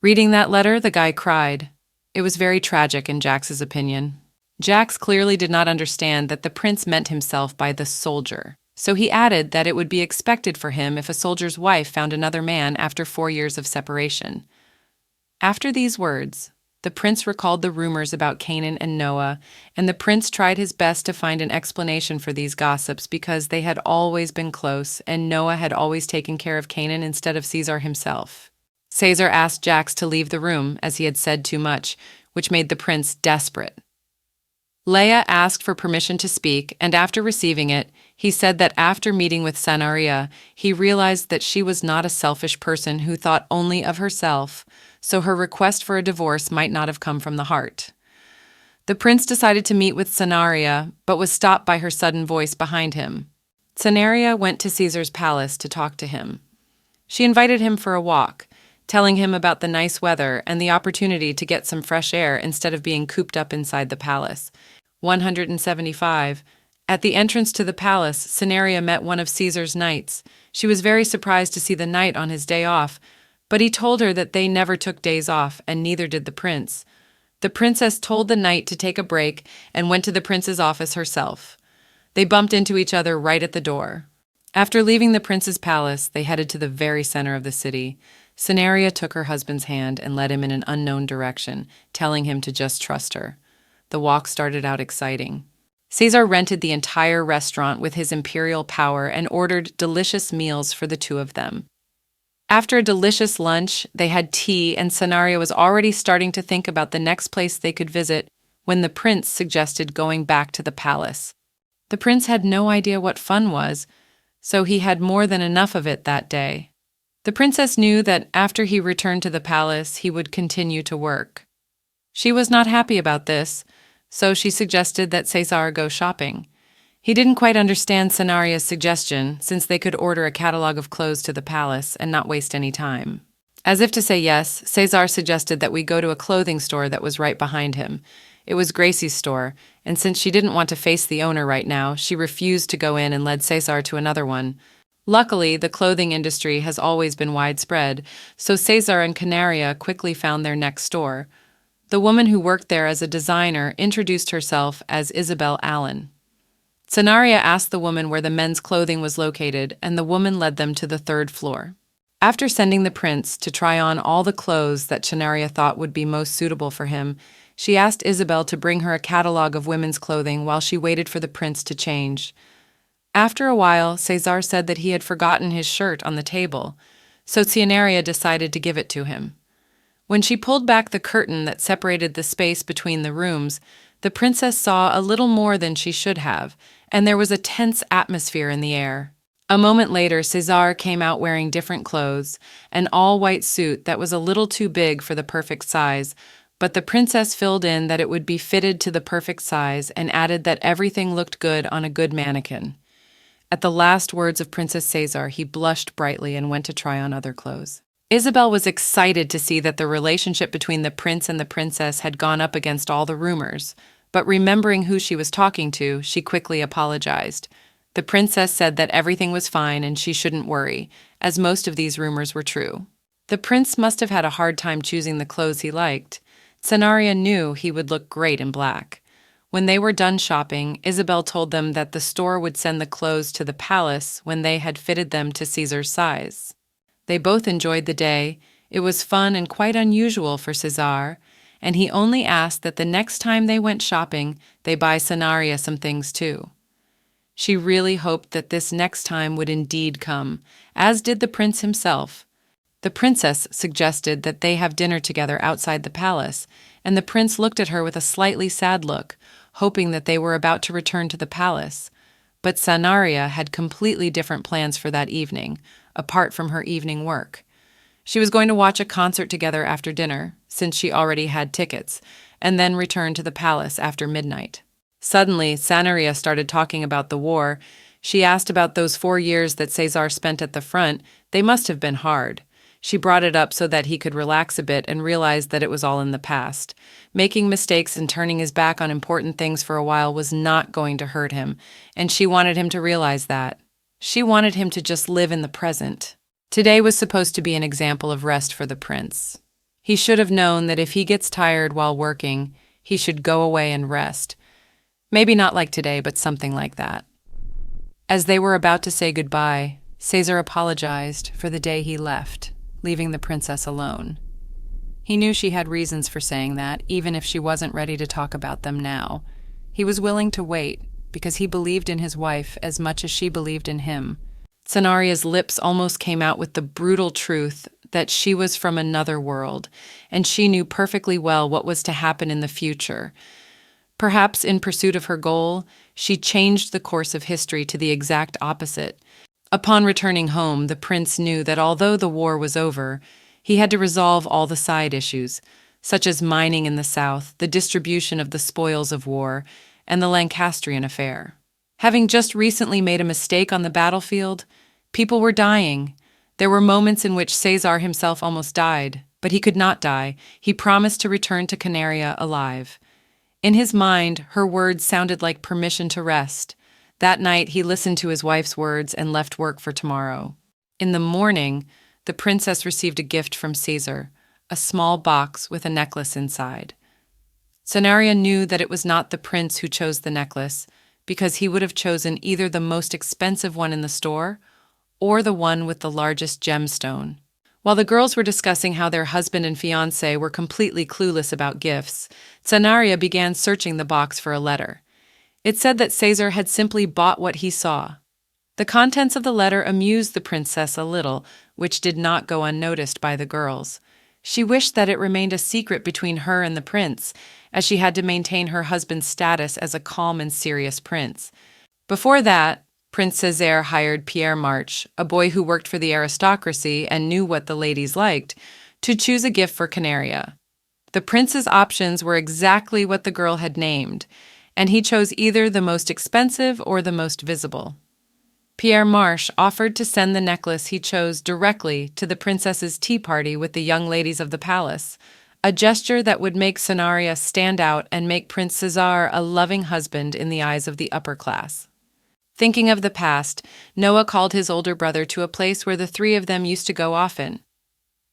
S1: Reading that letter, the guy cried. It was very tragic in Jax's opinion. Jax clearly did not understand that the prince meant himself by the soldier, so he added that it would be expected for him if a soldier's wife found another man after 4 years of separation. After these words, the prince recalled the rumors about Canaan and Noah, and the prince tried his best to find an explanation for these gossips because they had always been close, and Noah had always taken care of Canaan instead of Caesar himself. Caesar asked Jax to leave the room, as he had said too much, which made the prince desperate. Leia asked for permission to speak, and after receiving it, he said that after meeting with Cenaria, he realized that she was not a selfish person who thought only of herself, so her request for a divorce might not have come from the heart. The prince decided to meet with Cenaria, but was stopped by her sudden voice behind him. Cenaria went to Caesar's palace to talk to him. She invited him for a walk, telling him about the nice weather and the opportunity to get some fresh air instead of being cooped up inside the palace. 175. At the entrance to the palace, Cenaria met one of Caesar's knights. She was very surprised to see the knight on his day off, but he told her that they never took days off, and neither did the prince. The princess told the knight to take a break and went to the prince's office herself. They bumped into each other right at the door. After leaving the prince's palace, they headed to the very center of the city. Cenaria took her husband's hand and led him in an unknown direction, telling him to just trust her. The walk started out exciting. Caesar rented the entire restaurant with his imperial power and ordered delicious meals for the two of them. After a delicious lunch, they had tea, and Cenaria was already starting to think about the next place they could visit when the prince suggested going back to the palace. The prince had no idea what fun was, so he had more than enough of it that day. The princess knew that after he returned to the palace, he would continue to work. She was not happy about this, so she suggested that Cesar go shopping. He didn't quite understand Cenaria's suggestion, since they could order a catalog of clothes to the palace and not waste any time. As if to say yes, Cesar suggested that we go to a clothing store that was right behind him. It was Gracie's store, and since she didn't want to face the owner right now, she refused to go in and led Cesar to another one. Luckily, the clothing industry has always been widespread, so Cesar and Canaria quickly found their next store. The woman who worked there as a designer introduced herself as Isabel Allen. Cenaria asked the woman where the men's clothing was located, and the woman led them to the third floor. After sending the prince to try on all the clothes that Cenaria thought would be most suitable for him, she asked Isabel to bring her a catalog of women's clothing while she waited for the prince to change. After a while, Cesar said that he had forgotten his shirt on the table, so Cenaria decided to give it to him. When she pulled back the curtain that separated the space between the rooms, the princess saw a little more than she should have, and there was a tense atmosphere in the air. A moment later, Cesar came out wearing different clothes, an all-white suit that was a little too big for the perfect size, but the princess filled in that it would be fitted to the perfect size and added that everything looked good on a good mannequin. At the last words of Princess Cesar, he blushed brightly and went to try on other clothes. Isabel was excited to see that the relationship between the prince and the princess had gone up against all the rumors, but remembering who she was talking to, she quickly apologized. The princess said that everything was fine and she shouldn't worry, as most of these rumors were true. The prince must have had a hard time choosing the clothes he liked. Cenaria knew he would look great in black. When they were done shopping, Isabel told them that the store would send the clothes to the palace when they had fitted them to Caesar's size. They both enjoyed the day. It was fun and quite unusual for Cesar, and he only asked that the next time they went shopping, they buy Cenaria some things too. She really hoped that this next time would indeed come, as did the prince himself. The princess suggested that they have dinner together outside the palace, and the prince looked at her with a slightly sad look, hoping that they were about to return to the palace. But Cenaria had completely different plans for that evening, apart from her evening work. She was going to watch a concert together after dinner, since she already had tickets, and then return to the palace after midnight. Suddenly, Cenaria started talking about the war. She asked about those 4 years that Cesar spent at the front. They must have been hard. She brought it up so that he could relax a bit and realize that it was all in the past. Making mistakes and turning his back on important things for a while was not going to hurt him, and she wanted him to realize that. She wanted him to just live in the present. Today was supposed to be an example of rest for the prince. He should have known that if he gets tired while working, he should go away and rest. Maybe not like today, but something like that. As they were about to say goodbye, Cesar apologized for the day he left, leaving the princess alone. He knew she had reasons for saying that, even if she wasn't ready to talk about them now. He was willing to wait, because he believed in his wife as much as she believed in him. Cenaria's lips almost came out with the brutal truth that she was from another world, and she knew perfectly well what was to happen in the future. Perhaps in pursuit of her goal, she changed the course of history to the exact opposite. Upon returning home, the prince knew that although the war was over, he had to resolve all the side issues, such as mining in the south, the distribution of the spoils of war, and the Lancastrian affair. Having just recently made a mistake on the battlefield, people were dying. There were moments in which Cesar himself almost died, but he could not die. He promised to return to Canaria alive. In his mind, her words sounded like permission to rest. That night, he listened to his wife's words and left work for tomorrow. In the morning, the princess received a gift from Caesar, a small box with a necklace inside. Cenaria knew that it was not the prince who chose the necklace, because he would have chosen either the most expensive one in the store or the one with the largest gemstone. While the girls were discussing how their husband and fiancé were completely clueless about gifts, Cenaria began searching the box for a letter. It said that Cesar had simply bought what he saw. The contents of the letter amused the princess a little, which did not go unnoticed by the girls. She wished that it remained a secret between her and the prince, as she had to maintain her husband's status as a calm and serious prince. Before that, Prince Césaire hired Pierre March, a boy who worked for the aristocracy and knew what the ladies liked, to choose a gift for Canaria. The prince's options were exactly what the girl had named, and he chose either the most expensive or the most visible. Pierre Marche offered to send the necklace he chose directly to the princess's tea party with the young ladies of the palace, a gesture that would make Cenaria stand out and make Prince Cesar a loving husband in the eyes of the upper class. Thinking of the past, Noah called his older brother to a place where the three of them used to go often.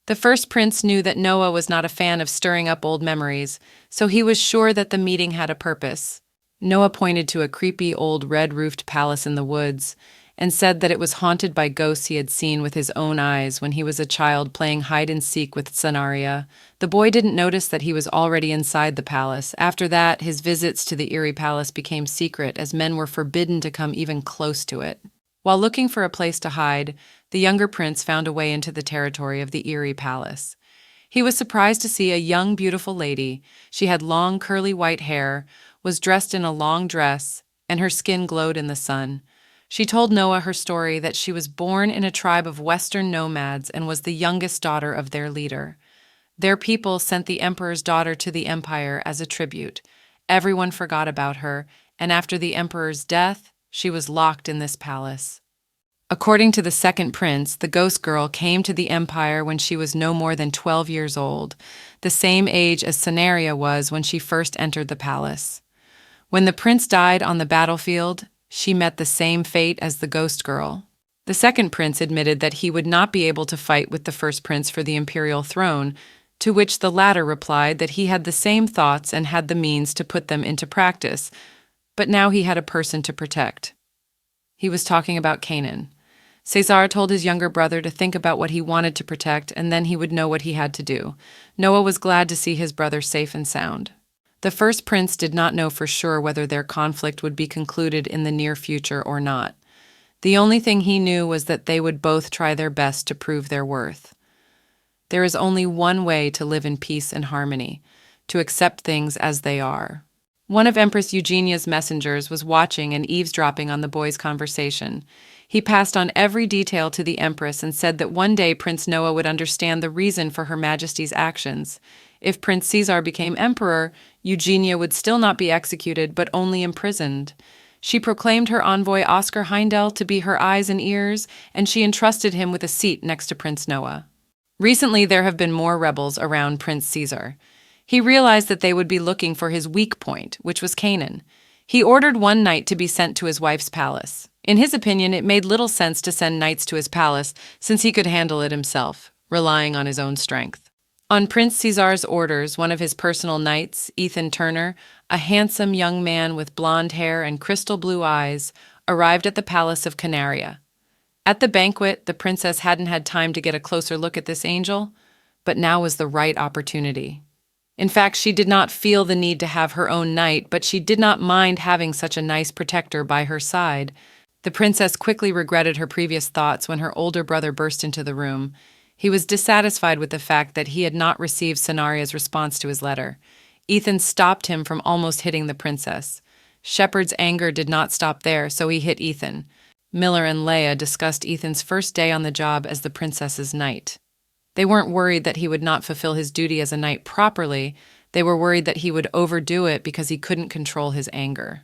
S1: The first prince knew that Noah was not a fan of stirring up old memories, so he was sure that the meeting had a purpose. Noah pointed to a creepy old red-roofed palace in the woods and said that it was haunted by ghosts he had seen with his own eyes when he was a child playing hide-and-seek with Cenaria. The boy didn't notice that he was already inside the palace. After that, his visits to the eerie palace became secret as men were forbidden to come even close to it. While looking for a place to hide, the younger prince found a way into the territory of the eerie palace. He was surprised to see a young, beautiful lady. She had long, curly white hair, was dressed in a long dress, and her skin glowed in the sun. She told Noah her story that she was born in a tribe of Western nomads and was the youngest daughter of their leader. Their people sent the emperor's daughter to the empire as a tribute. Everyone forgot about her, and after the emperor's death, she was locked in this palace. According to the second prince, the ghost girl came to the empire when she was no more than 12 years old, the same age as Cenaria was when she first entered the palace. When the prince died on the battlefield, she met the same fate as the ghost girl. The second prince admitted that he would not be able to fight with the first prince for the imperial throne, to which the latter replied that he had the same thoughts and had the means to put them into practice, but now he had a person to protect. He was talking about Canaan. Cesar told his younger brother to think about what he wanted to protect, and then he would know what he had to do. Noah was glad to see his brother safe and sound. The first prince did not know for sure whether their conflict would be concluded in the near future or not. The only thing he knew was that they would both try their best to prove their worth. There is only one way to live in peace and harmony, to accept things as they are. One of Empress Eugenia's messengers was watching and eavesdropping on the boys' conversation. He passed on every detail to the Empress and said that one day Prince Noah would understand the reason for Her Majesty's actions. If Prince Caesar became emperor, Eugenia would still not be executed, but only imprisoned. She proclaimed her envoy Oscar Heindel to be her eyes and ears, and she entrusted him with a seat next to Prince Noah. Recently, there have been more rebels around Prince Caesar. He realized that they would be looking for his weak point, which was Canaan. He ordered one knight to be sent to his wife's palace. In his opinion, it made little sense to send knights to his palace, since he could handle it himself, relying on his own strength. On Prince Caesar's orders, one of his personal knights, Ethan Turner, a handsome young man with blonde hair and crystal blue eyes, arrived at the palace of Canaria. At the banquet, the princess hadn't had time to get a closer look at this angel, but now was the right opportunity. In fact, she did not feel the need to have her own knight, but she did not mind having such a nice protector by her side. The princess quickly regretted her previous thoughts when her older brother burst into the room. He was dissatisfied with the fact that he had not received Cenaria's response to his letter. Ethan stopped him from almost hitting the princess. Shepard's anger did not stop there, so he hit Ethan. Miller and Leia discussed Ethan's first day on the job as the princess's knight. They weren't worried that he would not fulfill his duty as a knight properly. They were worried that he would overdo it because he couldn't control his anger.